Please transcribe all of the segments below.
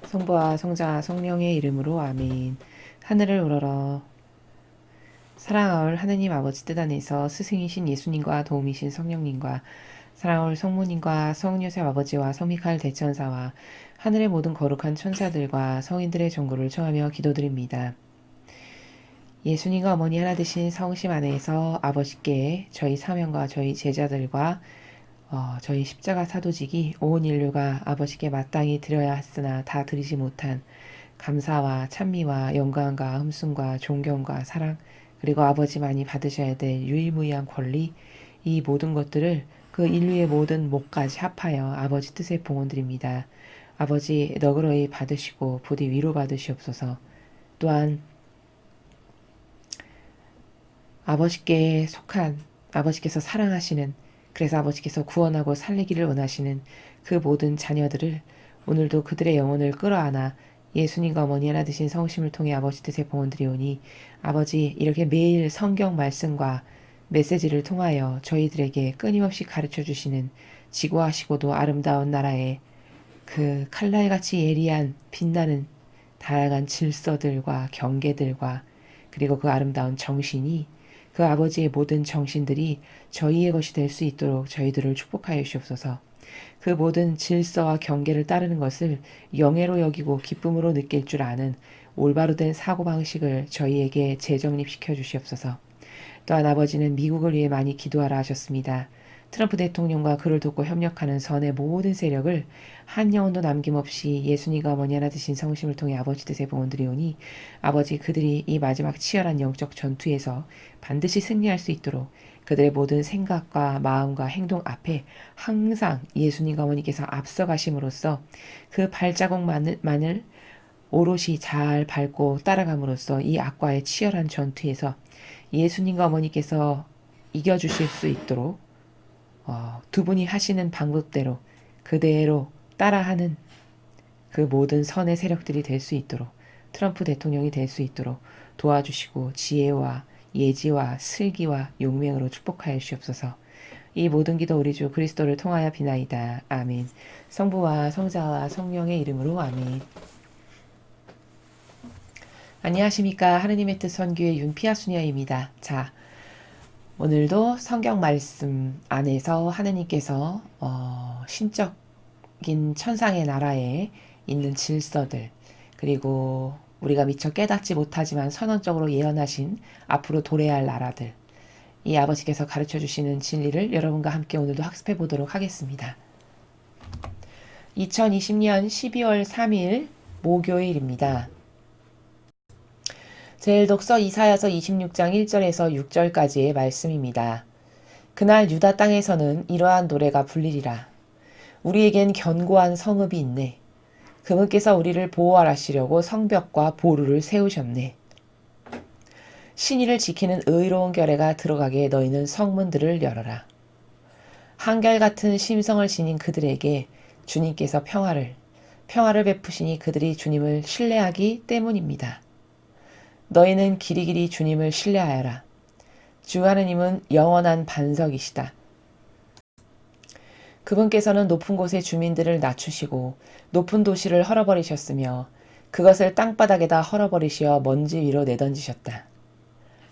성부와 성자와 성령의 이름으로 아멘. 하늘을 우러러 사랑하올 하느님 아버지 뜻 안에서 스승이신 예수님과 도움이신 성령님과 사랑하올 성모님과 성요셉 아버지와 성미카엘 대천사와 하늘의 모든 거룩한 천사들과 성인들의 전구를 청하며 기도드립니다. 예수님과 어머니 하나 되신 성심 안에서 아버지께 저희 사명과 저희 제자들과 저희 십자가 사도직이 온 인류가 아버지께 마땅히 드려야 했으나 다 드리지 못한 감사와 찬미와 영광과 흠숭과 존경과 사랑 그리고 아버지만이 받으셔야 될 유일무이한 권리 이 모든 것들을 그 인류의 모든 목까지 합하여 아버지 뜻에 봉헌드립니다. 아버지 너그러이 받으시고 부디 위로받으시옵소서. 또한 아버지께 속한 아버지께서 사랑하시는 그래서 아버지께서 구원하고 살리기를 원하시는 그 모든 자녀들을 오늘도 그들의 영혼을 끌어안아 예수님과 어머니 하나 되신 성심을 통해 아버지 뜻에 봉헌드리오니 아버지 이렇게 매일 성경 말씀과 메시지를 통하여 저희들에게 끊임없이 가르쳐 주시는 지고하시고도 아름다운 나라의 그 칼날같이 예리한 빛나는 다양한 질서들과 경계들과 그리고 그 아름다운 정신이 그 아버지의 모든 정신들이 저희의 것이 될 수 있도록 저희들을 축복하여 주시옵소서. 그 모든 질서와 경계를 따르는 것을 영예로 여기고 기쁨으로 느낄 줄 아는 올바로 된 사고방식을 저희에게 재정립시켜 주시옵소서. 또한 아버지는 미국을 위해 많이 기도하라 하셨습니다. 트럼프 대통령과 그를 돕고 협력하는 선의 모든 세력을 한 영혼도 남김없이 예수님과 어머니 하나 되신 성심을 통해 아버지 뜻에 봉헌드리오니 아버지 그들이 이 마지막 치열한 영적 전투에서 반드시 승리할 수 있도록 그들의 모든 생각과 마음과 행동 앞에 항상 예수님과 어머니께서 앞서가심으로써 그 발자국만을 오롯이 잘 밟고 따라감으로써 이 악과의 치열한 전투에서 예수님과 어머니께서 이겨주실 수 있도록 두 분이 하시는 방법대로 그대로 따라하는 그 모든 선의 세력들이 될 수 있도록 트럼프 대통령이 될 수 있도록 도와주시고 지혜와 예지와 슬기와 용맹으로 축복하여 주시옵소서. 이 모든 기도 우리 주 그리스도를 통하여 비나이다. 아멘. 성부와 성자와 성령의 이름으로 아멘. 안녕하십니까. 하느님의 뜻 선교의 윤피아수녀입니다. 자, 오늘도 성경 말씀 안에서 하느님께서 신적인 천상의 나라에 있는 질서들 그리고 우리가 미처 깨닫지 못하지만 선언적으로 예언하신 앞으로 도래할 나라들 이 아버지께서 가르쳐 주시는 진리를 여러분과 함께 오늘도 학습해 보도록 하겠습니다. 2020년 12월 3일 목요일입니다. 제1독서 이사야서 26장 1절에서 6절까지의 말씀입니다. 그날 유다 땅에서는 이러한 노래가 불리리라. 우리에겐 견고한 성읍이 있네. 그분께서 우리를 보호하시려고 성벽과 보루를 세우셨네. 신의를 지키는 의로운 결례가 들어가게 너희는 성문들을 열어라. 한결같은 심성을 지닌 그들에게 주님께서 평화를 베푸시니 그들이 주님을 신뢰하기 때문입니다. 너희는 길이길이 주님을 신뢰하여라. 주 하느님은 영원한 반석이시다. 그분께서는 높은 곳의 주민들을 낮추시고 높은 도시를 헐어버리셨으며 그것을 땅바닥에다 헐어버리시어 먼지 위로 내던지셨다.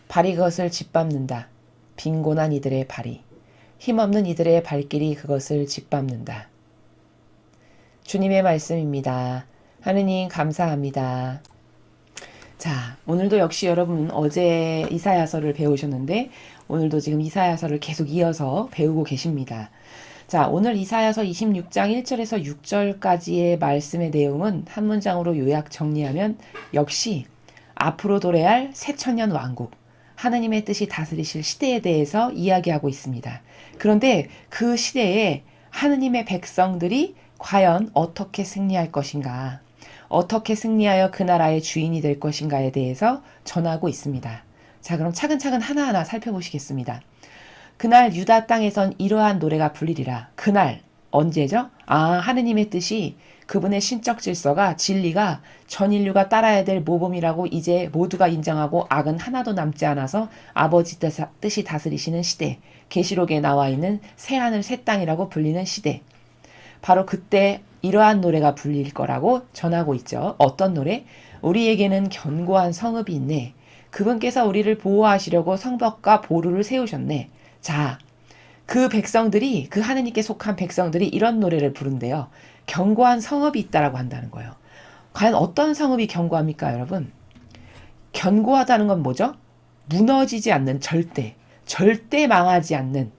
발이 그것을 짓밟는다. 빈곤한 이들의 발이. 힘없는 이들의 발길이 그것을 짓밟는다. 주님의 말씀입니다. 하느님 감사합니다. 자, 오늘도 역시 여러분 어제 이사야서를 배우셨는데 오늘도 지금 이사야서를 계속 이어서 배우고 계십니다. 자, 오늘 이사야서 26장 1절에서 6절까지의 말씀의 내용은 한 문장으로 요약 정리하면 역시 앞으로 도래할 새천년 왕국, 하느님의 뜻이 다스리실 시대에 대해서 이야기하고 있습니다. 그런데 그 시대에 하느님의 백성들이 과연 어떻게 승리할 것인가? 어떻게 승리하여 그 나라의 주인이 될 것인가에 대해서 전하고 있습니다. 자, 그럼 차근차근 하나하나 살펴보시겠습니다. 그날 유다 땅에선 이러한 노래가 불리리라. 그날 언제죠? 하느님의 뜻이 그분의 신적 질서가 진리가 전 인류가 따라야 될 모범이라고 이제 모두가 인정하고 악은 하나도 남지 않아서 아버지 뜻이 다스리시는 시대. 계시록에 나와 있는 새 하늘 새 땅이라고 불리는 시대. 바로 그때 이러한 노래가 불릴 거라고 전하고 있죠. 어떤 노래? 우리에게는 견고한 성읍이 있네. 그분께서 우리를 보호하시려고 성벽과 보루를 세우셨네. 자, 그 백성들이, 그 하느님께 속한 백성들이 이런 노래를 부른대요. 견고한 성읍이 있다라고 한다는 거예요. 과연 어떤 성읍이 견고합니까, 여러분? 견고하다는 건 뭐죠? 무너지지 않는, 절대 망하지 않는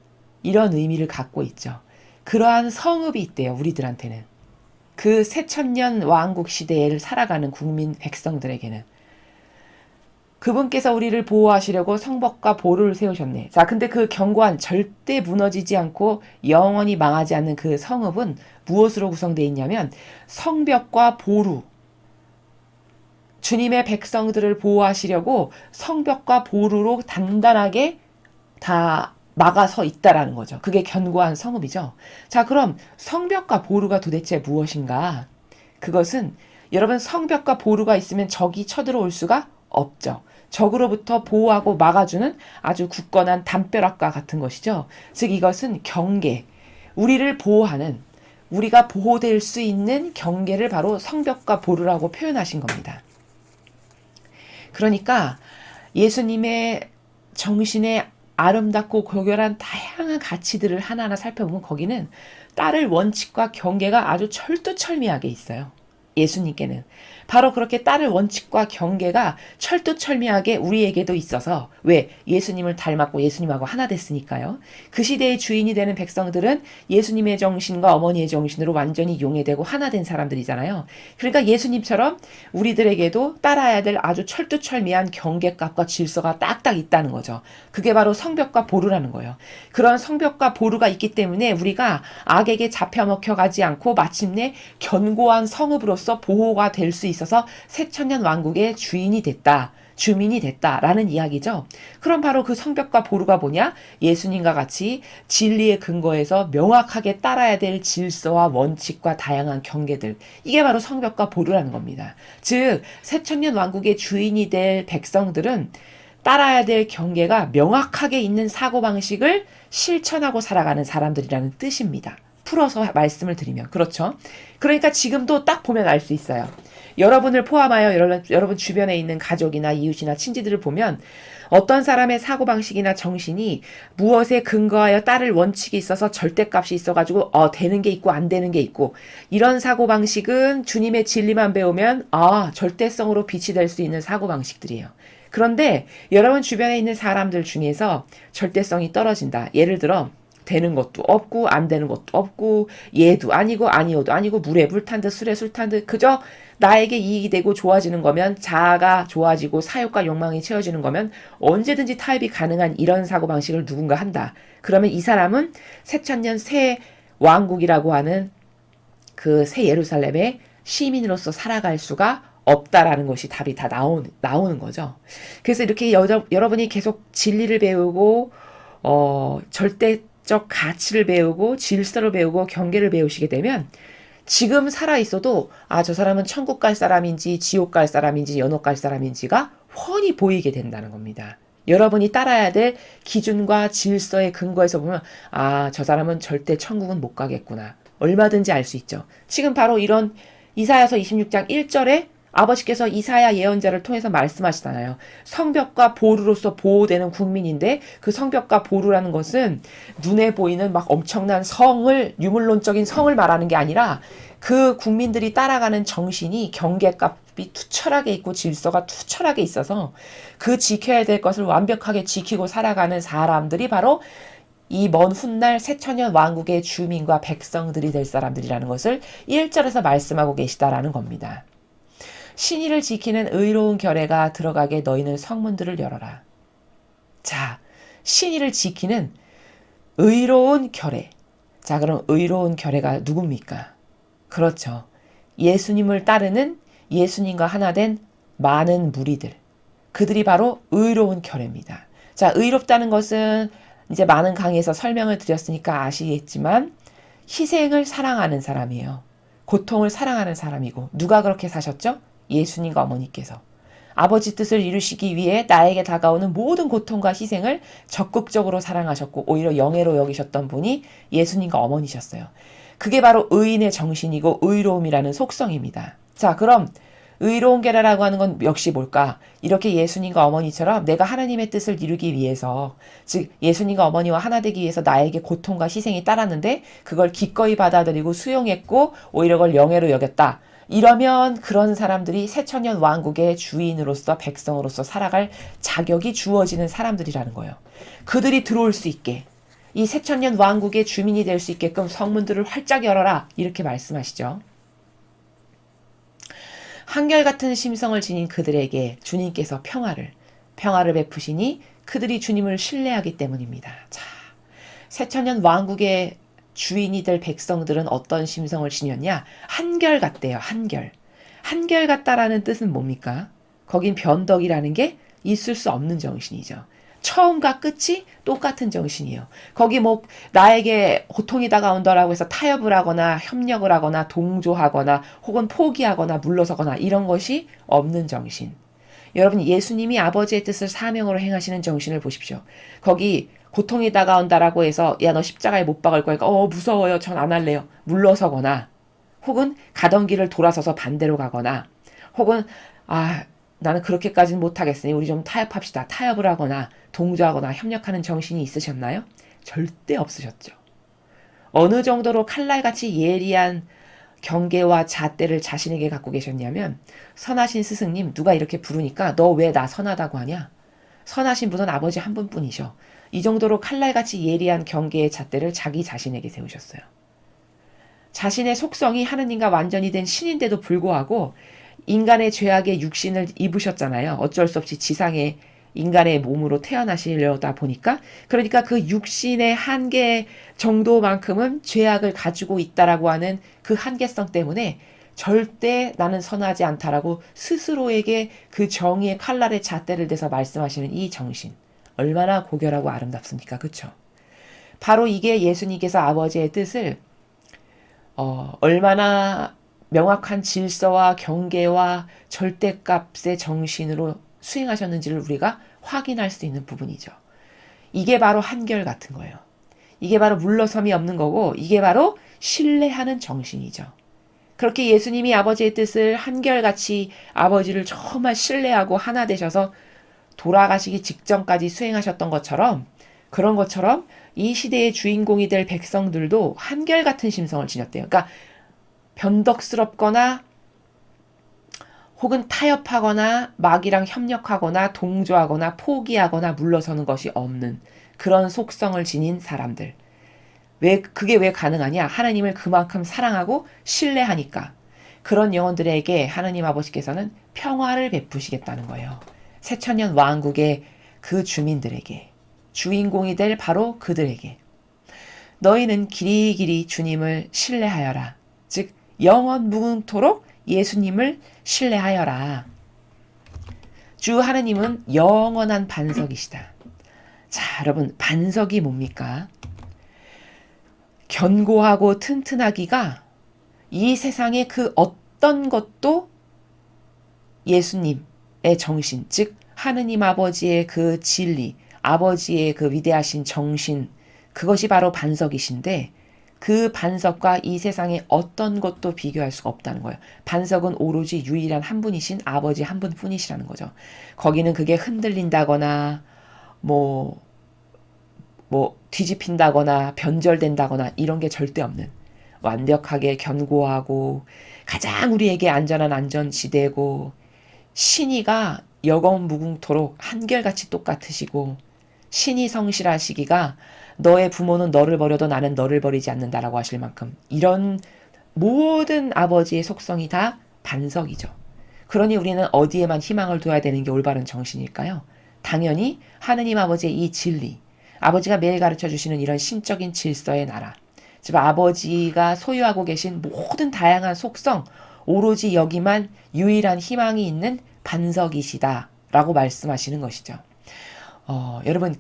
이런 의미를 갖고 있죠. 그러한 성읍이 있대요, 우리들한테는. 그 새천년 왕국 시대를 살아가는 국민 백성들에게는. 그분께서 우리를 보호하시려고 성벽과 보루를 세우셨네. 자, 근데 그 견고한 절대 무너지지 않고 영원히 망하지 않는 그 성읍은 무엇으로 구성되어 있냐면 성벽과 보루, 주님의 백성들을 보호하시려고 성벽과 보루로 단단하게 다 막아서 있다라는 거죠. 그게 견고한 성읍이죠. 자, 그럼 성벽과 보루가 도대체 무엇인가? 그것은 여러분 성벽과 보루가 있으면 적이 쳐들어올 수가 없죠. 적으로부터 보호하고 막아주는 아주 굳건한 담벼락과 같은 것이죠. 즉 이것은 경계, 우리를 보호하는, 우리가 보호될 수 있는 경계를 바로 성벽과 보루라고 표현하신 겁니다. 그러니까 예수님의 정신에 아름답고 고결한 다양한 가치들을 하나하나 살펴보면 거기는 따를 원칙과 경계가 아주 철두철미하게 있어요. 예수님께는. 바로 그렇게 따를 원칙과 경계가 철두철미하게 우리에게도 있어서, 왜? 예수님을 닮았고 예수님하고 하나 됐으니까요. 그 시대의 주인이 되는 백성들은 예수님의 정신과 어머니의 정신으로 완전히 용해되고 하나 된 사람들이잖아요. 그러니까 예수님처럼 우리들에게도 따라야 될 아주 철두철미한 경계값과 질서가 딱딱 있다는 거죠. 그게 바로 성벽과 보루라는 거예요. 그런 성벽과 보루가 있기 때문에 우리가 악에게 잡혀먹혀가지 않고 마침내 견고한 성읍으로서 보호가 될 수 있어서 새천년 왕국의 주민이 됐다라는 이야기죠. 그럼 바로 그 성벽과 보루가 뭐냐? 예수님과 같이 진리의 근거에서 명확하게 따라야 될 질서와 원칙과 다양한 경계들, 이게 바로 성벽과 보루라는 겁니다. 즉 새천년 왕국의 주인이 될 백성들은 따라야 될 경계가 명확하게 있는 사고방식을 실천하고 살아가는 사람들이라는 뜻입니다. 풀어서 말씀을 드리면. 그렇죠? 그러니까 지금도 딱 보면 알 수 있어요. 여러분을 포함하여 여러분 주변에 있는 가족이나 이웃이나 친지들을 보면 어떤 사람의 사고방식이나 정신이 무엇에 근거하여 따를 원칙이 있어서 절대값이 있어가지고 되는 게 있고 안 되는 게 있고, 이런 사고방식은 주님의 진리만 배우면 절대성으로 빛이 될 수 있는 사고방식들이에요. 그런데 여러분 주변에 있는 사람들 중에서 절대성이 떨어진다. 예를 들어 되는 것도 없고 안 되는 것도 없고 얘도 아니고 아니어도 아니고 물에 물 탄 듯 술에 술 탄 듯 그저 나에게 이익이 되고 좋아지는 거면, 자아가 좋아지고 사욕과 욕망이 채워지는 거면 언제든지 타협이 가능한 이런 사고방식을 누군가 한다. 그러면 이 사람은 새천년 새 왕국이라고 하는 그 새 예루살렘의 시민으로서 살아갈 수가 없다라는 것이 답이 다 나오는 거죠. 그래서 이렇게 여러분이 계속 진리를 배우고 절대적 가치를 배우고 질서를 배우고 경계를 배우시게 되면 지금 살아있어도 저 사람은 천국 갈 사람인지 지옥 갈 사람인지 연옥 갈 사람인지가 훤히 보이게 된다는 겁니다. 여러분이 따라야 될 기준과 질서의 근거에서 보면 저 사람은 절대 천국은 못 가겠구나. 얼마든지 알 수 있죠. 지금 바로 이런 이사야서 26장 1절에 아버지께서 이사야 예언자를 통해서 말씀하시잖아요. 성벽과 보루로서 보호되는 국민인데, 그 성벽과 보루라는 것은 눈에 보이는 막 엄청난 성을, 유물론적인 성을 말하는 게 아니라 그 국민들이 따라가는 정신이 경계값이 투철하게 있고 질서가 투철하게 있어서 그 지켜야 될 것을 완벽하게 지키고 살아가는 사람들이 바로 이 먼 훗날 새천년 왕국의 주민과 백성들이 될 사람들이라는 것을 1절에서 말씀하고 계시다라는 겁니다. 신의를 지키는 의로운 결례가 들어가게 너희는 성문들을 열어라. 자, 신의를 지키는 의로운 결례. 자, 그럼 의로운 결례가 누굽니까? 그렇죠. 예수님을 따르는, 예수님과 하나 된 많은 무리들. 그들이 바로 의로운 결례입니다. 자, 의롭다는 것은 이제 많은 강의에서 설명을 드렸으니까 아시겠지만 희생을 사랑하는 사람이에요. 고통을 사랑하는 사람이고, 누가 그렇게 사셨죠? 예수님과 어머니께서. 아버지 뜻을 이루시기 위해 나에게 다가오는 모든 고통과 희생을 적극적으로 사랑하셨고 오히려 영예로 여기셨던 분이 예수님과 어머니셨어요. 그게 바로 의인의 정신이고 의로움이라는 속성입니다. 자, 그럼 의로운 계라라고 하는 건 역시 뭘까? 이렇게 예수님과 어머니처럼 내가 하나님의 뜻을 이루기 위해서, 즉 예수님과 어머니와 하나 되기 위해서 나에게 고통과 희생이 따랐는데 그걸 기꺼이 받아들이고 수용했고 오히려 그걸 영예로 여겼다. 이러면 그런 사람들이 새천년 왕국의 주인으로서 백성으로서 살아갈 자격이 주어지는 사람들이라는 거예요. 그들이 들어올 수 있게, 이 새천년 왕국의 주민이 될 수 있게끔 성문들을 활짝 열어라, 이렇게 말씀하시죠. 한결같은 심성을 지닌 그들에게 주님께서 평화를 베푸시니 그들이 주님을 신뢰하기 때문입니다. 자, 새천년 왕국의 주인이 될 백성들은 어떤 심성을 지녔냐? 한결같대요. 한결같다라는 뜻은 뭡니까? 거긴 변덕이라는 게 있을 수 없는 정신이죠. 처음과 끝이 똑같은 정신이에요. 거기 뭐 나에게 고통이 다가온다라고 해서 타협을 하거나 협력을 하거나 동조하거나 혹은 포기하거나 물러서거나 이런 것이 없는 정신. 여러분, 예수님이 아버지의 뜻을 사명으로 행하시는 정신을 보십시오. 거기 고통이 다가온다라고 해서 야, 너 십자가에 못 박을 거니까 무서워요, 전 안 할래요, 물러서거나, 혹은 가던 길을 돌아서서 반대로 가거나, 혹은 나는 그렇게까지는 못하겠으니 우리 좀 타협합시다, 타협을 하거나 동조하거나 협력하는 정신이 있으셨나요? 절대 없으셨죠. 어느 정도로 칼날같이 예리한 경계와 잣대를 자신에게 갖고 계셨냐면, 선하신 스승님, 누가 이렇게 부르니까 너 왜 나 선하다고 하냐? 선하신 분은 아버지 한 분뿐이셔. 이 정도로 칼날같이 예리한 경계의 잣대를 자기 자신에게 세우셨어요. 자신의 속성이 하느님과 완전히 된 신인데도 불구하고 인간의 죄악의 육신을 입으셨잖아요. 어쩔 수 없이 지상의 인간의 몸으로 태어나시려다 보니까, 그러니까 그 육신의 한계 정도만큼은 죄악을 가지고 있다라고 하는 그 한계성 때문에 절대 나는 선하지 않다라고 스스로에게 그 정의의 칼날의 잣대를 대서 말씀하시는 이 정신, 얼마나 고결하고 아름답습니까? 그쵸? 바로 이게 예수님께서 아버지의 뜻을 얼마나 명확한 질서와 경계와 절대값의 정신으로 수행하셨는지를 우리가 확인할 수 있는 부분이죠. 이게 바로 한결 같은 거예요. 이게 바로 물러섬이 없는 거고, 이게 바로 신뢰하는 정신이죠. 그렇게 예수님이 아버지의 뜻을 한결같이 아버지를 정말 신뢰하고 하나 되셔서 돌아가시기 직전까지 수행하셨던 것처럼, 그런 것처럼 이 시대의 주인공이 될 백성들도 한결같은 심성을 지녔대요. 그러니까 변덕스럽거나 혹은 타협하거나 마귀랑 협력하거나 동조하거나 포기하거나 물러서는 것이 없는 그런 속성을 지닌 사람들. 그게 왜 가능하냐? 하나님을 그만큼 사랑하고 신뢰하니까. 그런 영혼들에게 하나님 아버지께서는 평화를 베푸시겠다는 거예요. 새천년 왕국의 그 주민들에게, 주인공이 될 바로 그들에게. 너희는 길이길이 주님을 신뢰하여라. 즉 영원 무궁토록 예수님을 신뢰하여라. 주 하느님은 영원한 반석이시다. 자, 여러분, 반석이 뭡니까? 견고하고 튼튼하기가 이 세상의 그 어떤 것도 예수님의 정신, 즉 하느님 아버지의 그 진리, 아버지의 그 위대하신 정신, 그것이 바로 반석이신데, 그 반석과 이 세상의 어떤 것도 비교할 수가 없다는 거예요. 반석은 오로지 유일한 한 분이신 아버지 한 분뿐이시라는 거죠. 거기는 그게 흔들린다거나 뭐 뒤집힌다거나 변절된다거나 이런 게 절대 없는, 완벽하게 견고하고 가장 우리에게 안전한 안전지대고, 신이가 영원무궁토록 한결같이 똑같으시고, 신이 성실하시기가 너의 부모는 너를 버려도 나는 너를 버리지 않는다라고 하실 만큼, 이런 모든 아버지의 속성이 다 반석이죠. 그러니 우리는 어디에만 희망을 둬야 되는 게 올바른 정신일까요? 당연히 하느님 아버지의 이 진리, 아버지가 매일 가르쳐 주시는 이런 신적인 질서의 나라, 즉 아버지가 소유하고 계신 모든 다양한 속성, 오로지 여기만 유일한 희망이 있는 반석이시다라고 말씀하시는 것이죠. 여러분,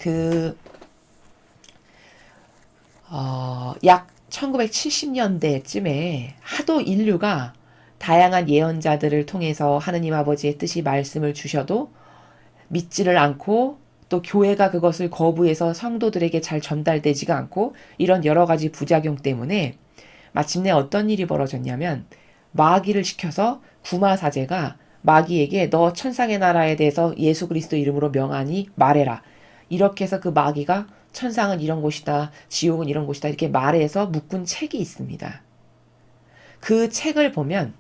약 1970년대쯤에 하도 인류가 다양한 예언자들을 통해서 하느님 아버지의 뜻이 말씀을 주셔도 믿지를 않고, 또 교회가 그것을 거부해서 성도들에게 잘 전달되지가 않고, 이런 여러 가지 부작용 때문에 마침내 어떤 일이 벌어졌냐면 마귀를 시켜서 구마사제가 마귀에게 너 천상의 나라에 대해서 예수 그리스도 이름으로 명하니 말해라. 이렇게 해서 그 마귀가 천상은 이런 곳이다. 지옥은 이런 곳이다. 이렇게 말해서 묶은 책이 있습니다. 그 책을 보면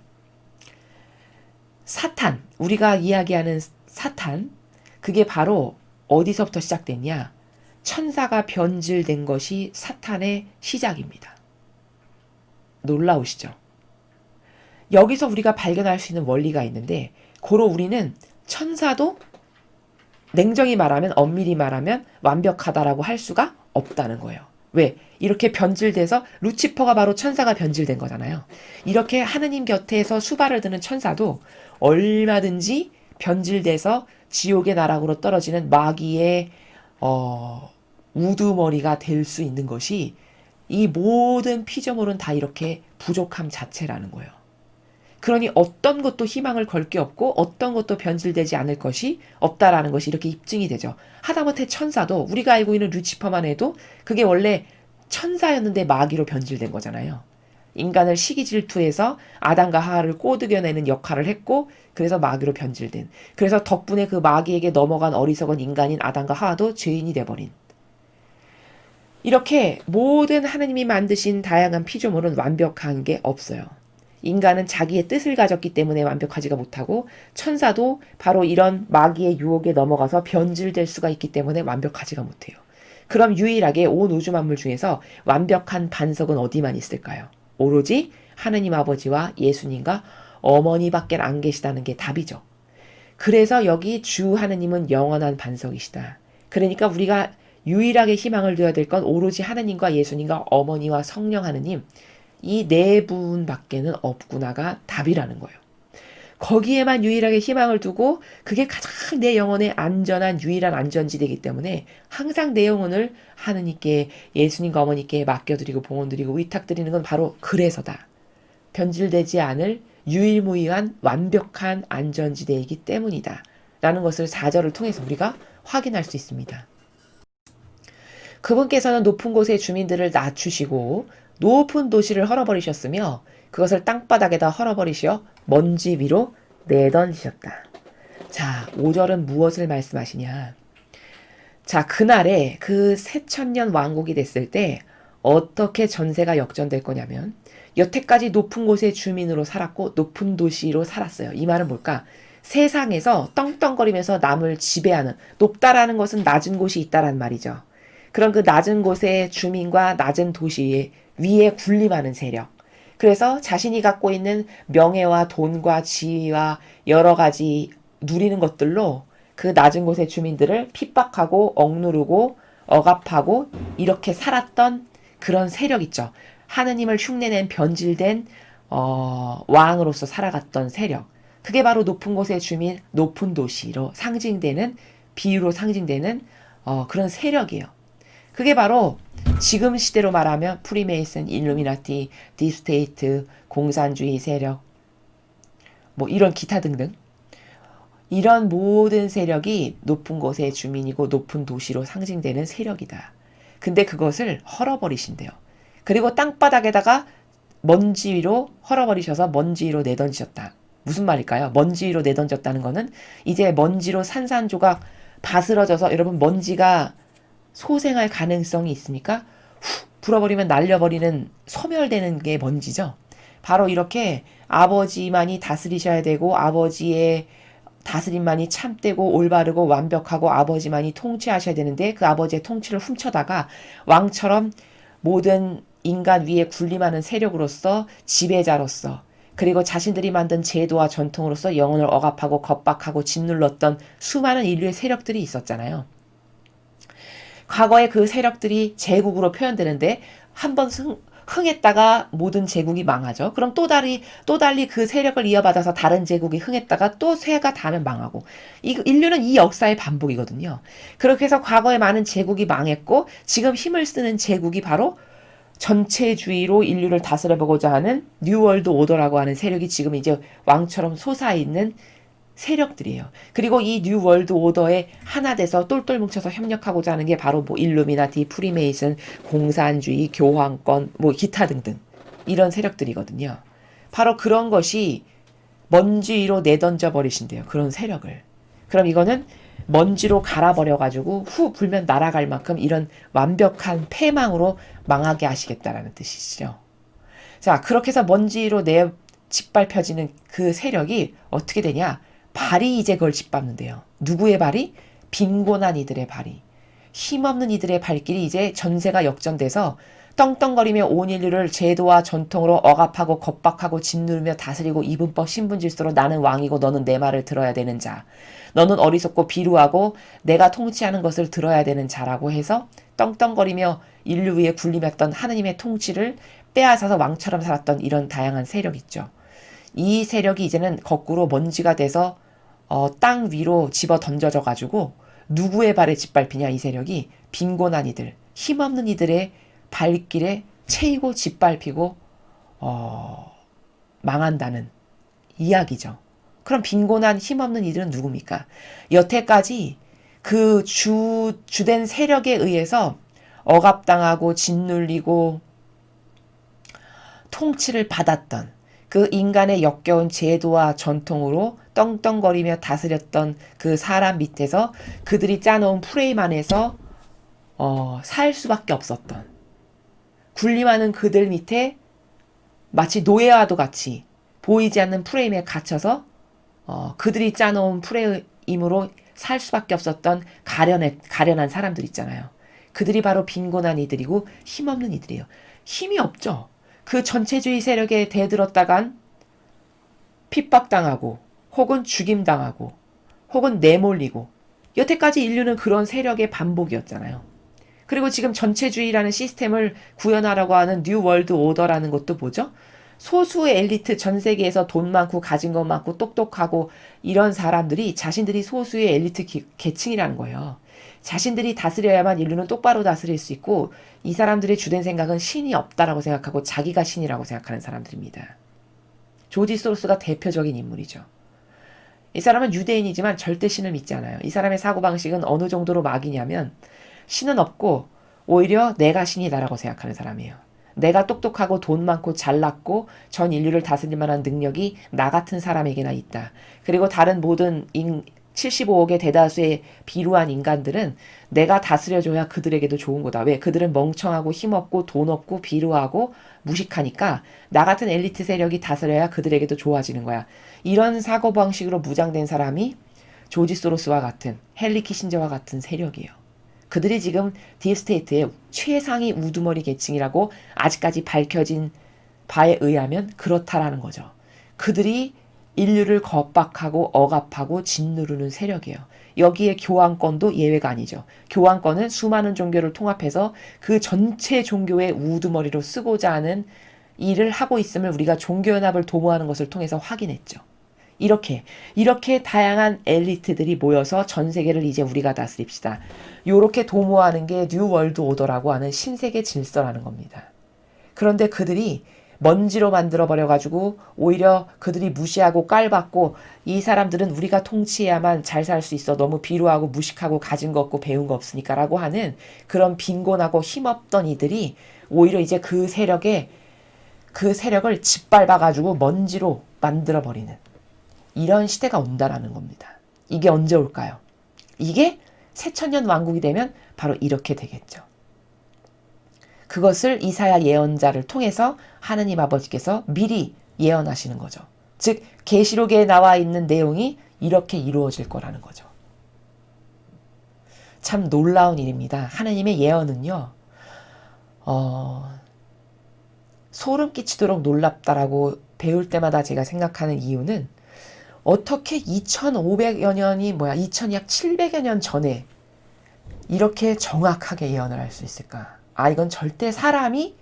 사탄, 우리가 이야기하는 사탄, 그게 바로 어디서부터 시작됐냐? 천사가 변질된 것이 사탄의 시작입니다. 놀라우시죠? 여기서 우리가 발견할 수 있는 원리가 있는데 고로 우리는 천사도 냉정히 말하면 엄밀히 말하면 완벽하다라고 할 수가 없다는 거예요. 왜? 이렇게 변질돼서 루치퍼가 바로 천사가 변질된 거잖아요. 이렇게 하느님 곁에서 수발을 드는 천사도 얼마든지 변질돼서 지옥의 나락으로 떨어지는 마귀의 우두머리가 될 수 있는 것이 이 모든 피조물은 다 이렇게 부족함 자체라는 거예요. 그러니 어떤 것도 희망을 걸 게 없고 어떤 것도 변질되지 않을 것이 없다라는 것이 이렇게 입증이 되죠. 하다못해 천사도 우리가 알고 있는 루치퍼만 해도 그게 원래 천사였는데 마귀로 변질된 거잖아요. 인간을 시기 질투해서 아담과 하와를 꼬드겨내는 역할을 했고 그래서 마귀로 변질된. 그래서 덕분에 그 마귀에게 넘어간 어리석은 인간인 아담과 하와도 죄인이 돼버린. 이렇게 모든 하느님이 만드신 다양한 피조물은 완벽한 게 없어요. 인간은 자기의 뜻을 가졌기 때문에 완벽하지가 못하고 천사도 바로 이런 마귀의 유혹에 넘어가서 변질될 수가 있기 때문에 완벽하지가 못해요. 그럼 유일하게 온 우주 만물 중에서 완벽한 반석은 어디만 있을까요? 오로지 하느님 아버지와 예수님과 어머니밖에 안 계시다는 게 답이죠. 그래서 여기 주 하느님은 영원한 반석이시다. 그러니까 우리가 유일하게 희망을 둬야 될 건 오로지 하느님과 예수님과 어머니와 성령 하느님 이 네 분밖에는 없구나가 답이라는 거예요. 거기에만 유일하게 희망을 두고 그게 가장 내 영혼의 안전한 유일한 안전지대이기 때문에 항상 내 영혼을 하느님께 예수님과 어머니께 맡겨드리고 봉헌드리고 의탁드리는 건 바로 그래서다. 변질되지 않을 유일무이한 완벽한 안전지대이기 때문이다. 라는 것을 4절을 통해서 우리가 확인할 수 있습니다. 그분께서는 높은 곳의 주민들을 낮추시고 높은 도시를 헐어버리셨으며 그것을 땅바닥에다 헐어버리시어 먼지 위로 내던지셨다. 자, 5절은 무엇을 말씀하시냐? 자, 그날에 그 새천년 왕국이 됐을 때 어떻게 전세가 역전될 거냐면 여태까지 높은 곳의 주민으로 살았고 높은 도시로 살았어요. 이 말은 뭘까? 세상에서 떵떵거리면서 남을 지배하는, 높다라는 것은 낮은 곳이 있다란 말이죠. 그런 그 낮은 곳의 주민과 낮은 도시 위에 군림하는 세력. 그래서 자신이 갖고 있는 명예와 돈과 지위와 여러 가지 누리는 것들로 그 낮은 곳의 주민들을 핍박하고 억누르고 억압하고 이렇게 살았던 그런 세력 있죠. 하느님을 흉내낸 변질된 왕으로서 살아갔던 세력. 그게 바로 높은 곳의 주민, 높은 도시로 상징되는 비유로 상징되는 그런 세력이에요. 그게 바로 지금 시대로 말하면 프리메이슨, 일루미나티, 딥스테이트, 공산주의 세력, 뭐 이런 기타 등등 이런 모든 세력이 높은 곳의 주민이고 높은 도시로 상징되는 세력이다. 근데 그것을 헐어버리신대요. 그리고 땅바닥에다가 먼지 위로 헐어버리셔서 먼지 위로 내던지셨다. 무슨 말일까요? 먼지 위로 내던졌다는 거는 이제 먼지로 산산조각 바스러져서 여러분 먼지가 소생할 가능성이 있습니까? 훅 불어버리면 날려버리는 소멸되는 게 먼지죠. 바로 이렇게 아버지만이 다스리셔야 되고 아버지의 다스림만이 참되고 올바르고 완벽하고 아버지만이 통치하셔야 되는데 그 아버지의 통치를 훔쳐다가 왕처럼 모든 인간 위에 군림하는 세력으로서 지배자로서 그리고 자신들이 만든 제도와 전통으로서 영혼을 억압하고 겁박하고 짓눌렀던 수많은 인류의 세력들이 있었잖아요. 과거에 그 세력들이 제국으로 표현되는데 한번 흥했다가 모든 제국이 망하죠. 그럼 또 달리 그 세력을 이어받아서 다른 제국이 흥했다가 또 새가 다는 망하고 인류는 이 역사의 반복이거든요. 그렇게 해서 과거에 많은 제국이 망했고 지금 힘을 쓰는 제국이 바로 전체주의로 인류를 다스려보고자 하는 뉴월드 오더라고 하는 세력이 지금 이제 왕처럼 솟아있는 세력들이에요. 그리고 이 뉴월드 오더에 하나 돼서 똘똘 뭉쳐서 협력하고자 하는 게 바로 뭐 일루미나티, 프리메이슨, 공산주의, 교황권, 뭐 기타 등등. 이런 세력들이거든요. 바로 그런 것이 먼지 위로 내던져 버리신대요. 그런 세력을. 그럼 이거는 먼지로 갈아버려가지고 후 불면 날아갈 만큼 이런 완벽한 패망으로 망하게 하시겠다라는 뜻이죠. 자, 그렇게 해서 먼지로 짓밟혀지는 그 세력이 어떻게 되냐? 발이 이제 그걸 짓밟는데요. 누구의 발이? 빈곤한 이들의 발이. 힘없는 이들의 발길이 이제 전세가 역전돼서 떵떵거리며 온 인류를 제도와 전통으로 억압하고 겁박하고 짓누르며 다스리고 이분법 신분질서로 나는 왕이고 너는 내 말을 들어야 되는 자. 너는 어리석고 비루하고 내가 통치하는 것을 들어야 되는 자라고 해서 떵떵거리며 인류 위에 군림했던 하느님의 통치를 빼앗아서 왕처럼 살았던 이런 다양한 세력 있죠. 이 세력이 이제는 거꾸로 먼지가 돼서 땅 위로 집어 던져져 가지고 누구의 발에 짓밟히냐 이 세력이 빈곤한 이들, 힘없는 이들의 발길에 채이고 짓밟히고 망한다는 이야기죠. 그럼 빈곤한 힘없는 이들은 누굽니까? 여태까지 그 주된 세력에 의해서 억압당하고 짓눌리고 통치를 받았던 그 인간의 역겨운 제도와 전통으로 떵떵거리며 다스렸던 그 사람 밑에서 그들이 짜놓은 프레임 안에서 살 수밖에 없었던 군림하는 그들 밑에 마치 노예와도 같이 보이지 않는 프레임에 갇혀서 그들이 짜놓은 프레임으로 살 수밖에 없었던 가련한 사람들 있잖아요. 그들이 바로 빈곤한 이들이고 힘없는 이들이에요. 힘이 없죠. 그 전체주의 세력에 대들었다간 핍박당하고 혹은 죽임당하고 혹은 내몰리고 여태까지 인류는 그런 세력의 반복이었잖아요. 그리고 지금 전체주의라는 시스템을 구현하라고 하는 뉴 월드 오더라는 것도 뭐죠? 소수의 엘리트 전 세계에서 돈 많고 가진 것 많고 똑똑하고 이런 사람들이 자신들이 소수의 엘리트 계층이라는 거예요. 자신들이 다스려야만 인류는 똑바로 다스릴 수 있고 이 사람들의 주된 생각은 신이 없다라고 생각하고 자기가 신이라고 생각하는 사람들입니다. 조지 소로스가 대표적인 인물이죠. 이 사람은 유대인이지만 절대 신을 믿지 않아요. 이 사람의 사고방식은 어느 정도로 막이냐면 신은 없고 오히려 내가 신이다라고 생각하는 사람이에요. 내가 똑똑하고 돈 많고 잘났고 전 인류를 다스릴 만한 능력이 나 같은 사람에게나 있다. 그리고 다른 모든 75억의 대다수의 비루한 인간들은 내가 다스려줘야 그들에게도 좋은 거다. 왜? 그들은 멍청하고 힘없고 돈 없고 비루하고 무식하니까 나 같은 엘리트 세력이 다스려야 그들에게도 좋아지는 거야. 이런 사고방식으로 무장된 사람이 조지 소로스와 같은 헨리 키신저와 같은 세력이에요. 그들이 지금 딥스테이트의 최상위 우두머리 계층이라고 아직까지 밝혀진 바에 의하면 그렇다라는 거죠. 그들이 인류를 겁박하고 억압하고 짓누르는 세력이에요. 여기에 교황권도 예외가 아니죠. 교황권은 수많은 종교를 통합해서 그 전체 종교의 우두머리로 쓰고자 하는 일을 하고 있음을 우리가 종교연합을 도모하는 것을 통해서 확인했죠. 이렇게 다양한 엘리트들이 모여서 전 세계를 이제 우리가 다스립시다. 이렇게 도모하는 게 뉴 월드 오더라고 하는 신세계 질서라는 겁니다. 그런데 그들이 먼지로 만들어버려가지고 오히려 그들이 무시하고 깔받고 이 사람들은 우리가 통치해야만 잘 살 수 있어. 너무 비루하고 무식하고 가진 거 없고 배운 거 없으니까 라고 하는 그런 빈곤하고 힘없던 이들이 오히려 이제 그 세력을 짓밟아가지고 먼지로 만들어버리는 이런 시대가 온다라는 겁니다. 이게 언제 올까요? 이게 새천년 왕국이 되면 바로 이렇게 되겠죠. 그것을 이사야 예언자를 통해서 하느님 아버지께서 미리 예언하시는 거죠. 즉 계시록에 나와 있는 내용이 이렇게 이루어질 거라는 거죠. 참 놀라운 일입니다. 하느님의 예언은요. 소름 끼치도록 놀랍다라고 배울 때마다 제가 생각하는 이유는 어떻게 2500여 년이 2000약 700여 년 전에 이렇게 정확하게 예언을 할 수 있을까? 이건 절대 사람이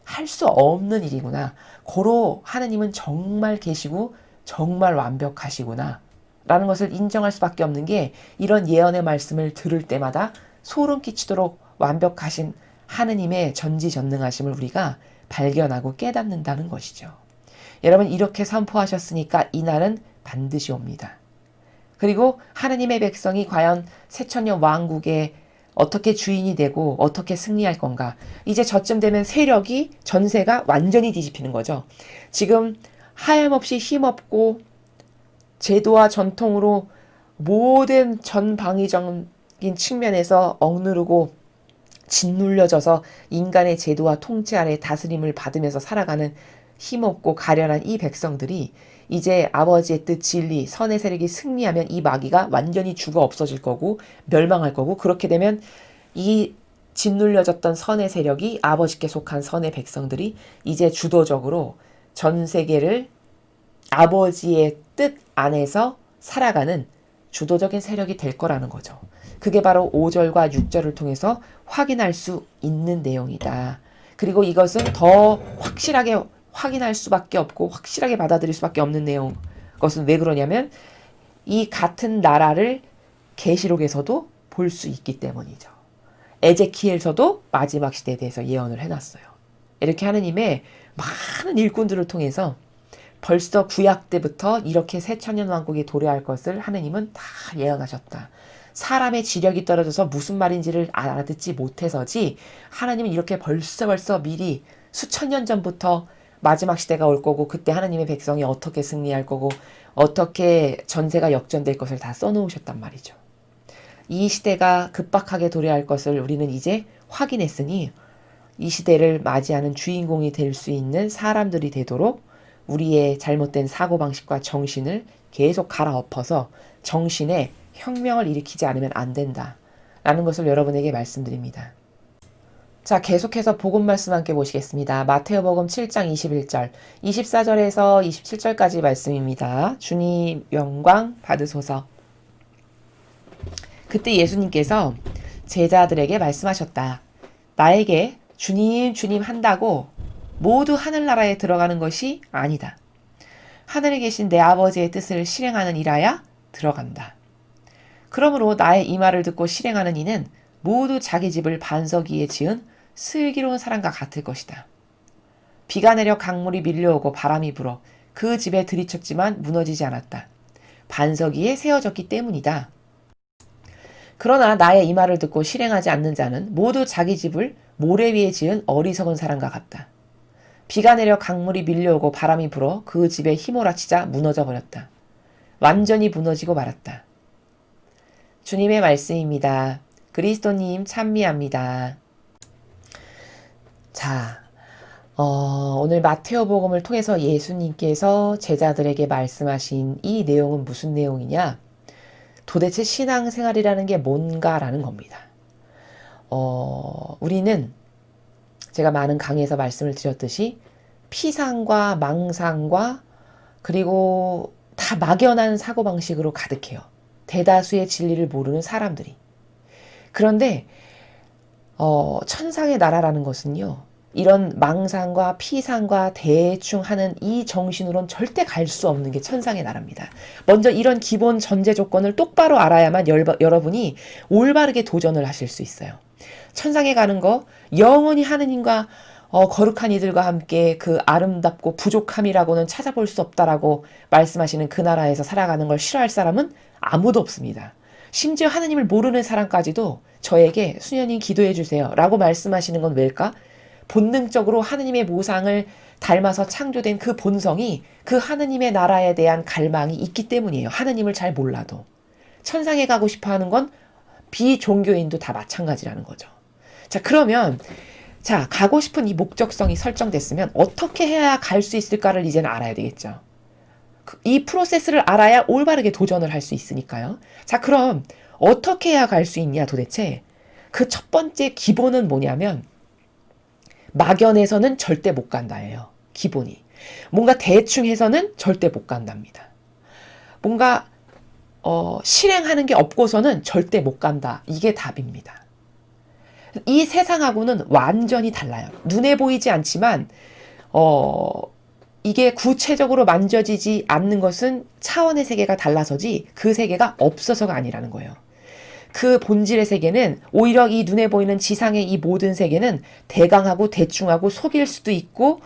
할 수 없는 일이구나. 고로 하느님은 정말 계시고 정말 완벽하시구나. 라는 것을 인정할 수밖에 없는 게 이런 예언의 말씀을 들을 때마다 소름 끼치도록 완벽하신 하느님의 전지전능하심을 우리가 발견하고 깨닫는다는 것이죠. 여러분 이렇게 선포하셨으니까 이날은 반드시 옵니다. 그리고 하느님의 백성이 과연 새천년 왕국의 어떻게 주인이 되고 어떻게 승리할 건가. 이제 저쯤 되면 세력이 전세가 완전히 뒤집히는 거죠. 지금 하염없이 힘없고 제도와 전통으로 모든 전방위적인 측면에서 억누르고 짓눌려져서 인간의 제도와 통치 아래 다스림을 받으면서 살아가는 힘없고 가련한 이 백성들이 이제 아버지의 뜻 진리 선의 세력이 승리하면 이 마귀가 완전히 죽어 없어질 거고 멸망할 거고, 그렇게 되면 이 짓눌려졌던 선의 세력이 아버지께 속한 선의 백성들이 이제 주도적으로 전 세계를 아버지의 뜻 안에서 살아가는 주도적인 세력이 될 거라는 거죠. 그게 바로 5절과 6절을 통해서 확인할 수 있는 내용이다. 그리고 이것은 더 확실하게 확인할 수밖에 없고 확실하게 받아들일 수밖에 없는 내용. 그것은 왜 그러냐면 이 같은 나라를 계시록에서도 볼 수 있기 때문이죠. 에제키엘서도 마지막 시대에 대해서 예언을 해놨어요. 이렇게 하느님의 많은 일꾼들을 통해서 벌써 구약 때부터 이렇게 새천년 왕국에 도래할 것을 하느님은 다 예언하셨다. 사람의 지력이 떨어져서 무슨 말인지를 알아듣지 못해서지, 하나님은 이렇게 벌써 미리 수천 년 전부터 마지막 시대가 올 거고 그때 하나님의 백성이 어떻게 승리할 거고 어떻게 전세가 역전될 것을 다 써놓으셨단 말이죠. 이 시대가 급박하게 도래할 것을 우리는 이제 확인했으니 이 시대를 맞이하는 주인공이 될 수 있는 사람들이 되도록 우리의 잘못된 사고방식과 정신을 계속 갈아엎어서 정신에 혁명을 일으키지 않으면 안 된다 라는 것을 여러분에게 말씀드립니다. 자, 계속해서 복음 말씀 함께 보시겠습니다. 마태오복음 7장 21절, 24절에서 27절까지 말씀입니다. 주님 영광 받으소서. 그때 예수님께서 제자들에게 말씀하셨다. 나에게 주님 주님 한다고 모두 하늘나라에 들어가는 것이 아니다. 하늘에 계신 내 아버지의 뜻을 실행하는 이라야 들어간다. 그러므로 나의 이 말을 듣고 실행하는 이는 모두 자기 집을 반석 위에 지은 슬기로운 사람과 같을 것이다. 비가 내려 강물이 밀려오고 바람이 불어 그 집에 들이쳤지만 무너지지 않았다. 반석 위에 세워졌기 때문이다. 그러나 나의 이 말을 듣고 실행하지 않는 자는 모두 자기 집을 모래 위에 지은 어리석은 사람과 같다. 비가 내려 강물이 밀려오고 바람이 불어 그 집에 휘몰아치자 무너져 버렸다. 완전히 무너지고 말았다. 주님의 말씀입니다. 그리스도님 찬미합니다. 자, 오늘 마테오복음을 통해서 예수님께서 제자들에게 말씀하신 이 내용은 무슨 내용이냐? 도대체 신앙생활이라는 게 뭔가라는 겁니다. 우리는 제가 많은 강의에서 말씀을 드렸듯이 피상과 망상과 그리고 다 막연한 사고방식으로 가득해요. 대다수의 진리를 모르는 사람들이. 그런데 천상의 나라라는 것은요, 이런 망상과 피상과 대충 하는 이 정신으로는 절대 갈 수 없는 게 천상의 나라입니다. 먼저 이런 기본 전제 조건을 똑바로 알아야만 여러분이 올바르게 도전을 하실 수 있어요. 천상에 가는 거, 영원히 하느님과 거룩한 이들과 함께 그 아름답고 부족함이라고는 찾아볼 수 없다라고 말씀하시는 그 나라에서 살아가는 걸 싫어할 사람은 아무도 없습니다. 심지어 하느님을 모르는 사람까지도 저에게 수녀님 기도해 주세요 라고 말씀하시는 건 왜일까? 본능적으로 하느님의 모상을 닮아서 창조된 그 본성이 그 하느님의 나라에 대한 갈망이 있기 때문이에요. 하느님을 잘 몰라도. 천상에 가고 싶어 하는 건 비종교인도 다 마찬가지라는 거죠. 자, 그러면 자, 가고 싶은 이 목적성이 설정됐으면 어떻게 해야 갈 수 있을까를 이제는 알아야 되겠죠. 이 프로세스를 알아야 올바르게 도전을 할 수 있으니까요. 자, 그럼 어떻게 해야 갈 수 있냐 도대체? 그 첫 번째 기본은 뭐냐면 막연해서는 절대 못 간다예요. 기본이. 뭔가 대충 해서는 절대 못 간답니다. 뭔가 실행하는 게 없고서는 절대 못 간다. 이게 답입니다. 이 세상하고는 완전히 달라요. 눈에 보이지 않지만 이게 구체적으로 만져지지 않는 것은 차원의 세계가 달라서지 그 세계가 없어서가 아니라는 거예요. 그 본질의 세계는 오히려 이 눈에 보이는 지상의 이 모든 세계는 대강하고 대충하고 속일 수도 있고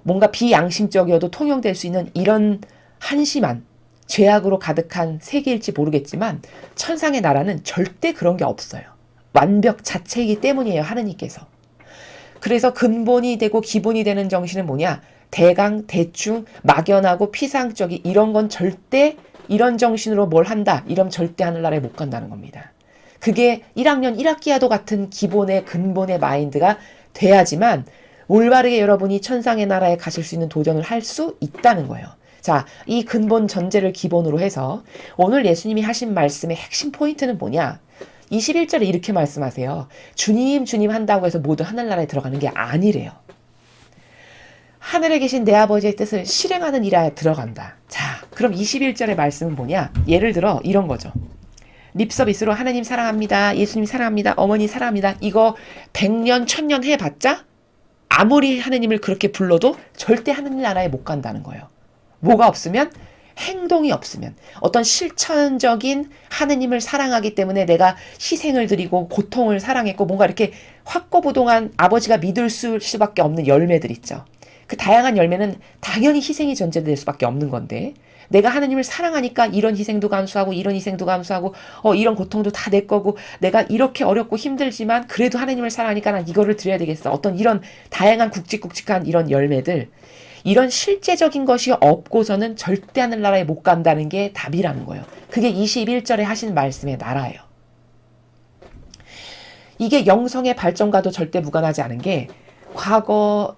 뭔가 비양심적이어도 통용될 수 있는 이런 한심한 죄악으로 가득한 세계일지 모르겠지만 천상의 나라는 절대 그런 게 없어요. 완벽 자체이기 때문이에요. 하느님께서. 그래서 근본이 되고 기본이 되는 정신은 뭐냐? 대강, 대충, 막연하고 피상적이 이런 건 절대 이런 정신으로 뭘 한다. 이러면 절대 하늘나라에 못 간다는 겁니다. 그게 1학년 1학기와도 같은 기본의 근본의 마인드가 돼야지만 올바르게 여러분이 천상의 나라에 가실 수 있는 도전을 할 수 있다는 거예요. 자, 이 근본 전제를 기본으로 해서 오늘 예수님이 하신 말씀의 핵심 포인트는 뭐냐? 21절에 이렇게 말씀하세요. 주님, 주님 한다고 해서 모두 하늘나라에 들어가는 게 아니래요. 하늘에 계신 내 아버지의 뜻을 실행하는 일에 들어간다. 자, 그럼 21절의 말씀은 뭐냐? 예를 들어 이런 거죠. 립서비스로 하나님 사랑합니다. 예수님 사랑합니다. 어머니 사랑합니다. 이거 100년, 1000년 해봤자 아무리 하느님을 그렇게 불러도 절대 하늘나라에 못 간다는 거예요. 뭐가 없으면? 행동이 없으면, 어떤 실천적인 하느님을 사랑하기 때문에 내가 희생을 드리고 고통을 사랑했고 뭔가 이렇게 확고부동한 아버지가 믿을 수밖에 없는 열매들 있죠. 그 다양한 열매는 당연히 희생이 전제될 수밖에 없는 건데 내가 하느님을 사랑하니까 이런 희생도 감수하고 이런 희생도 감수하고 이런 고통도 다 내 거고 내가 이렇게 어렵고 힘들지만 그래도 하느님을 사랑하니까 난 이거를 드려야 되겠어. 어떤 이런 다양한 굵직굵직한 이런 열매들, 이런 실제적인 것이 없고서는 절대 하늘나라에 못 간다는 게 답이라는 거예요. 그게 21절에 하신 말씀의 나라예요. 이게 영성의 발전과도 절대 무관하지 않은 게 과거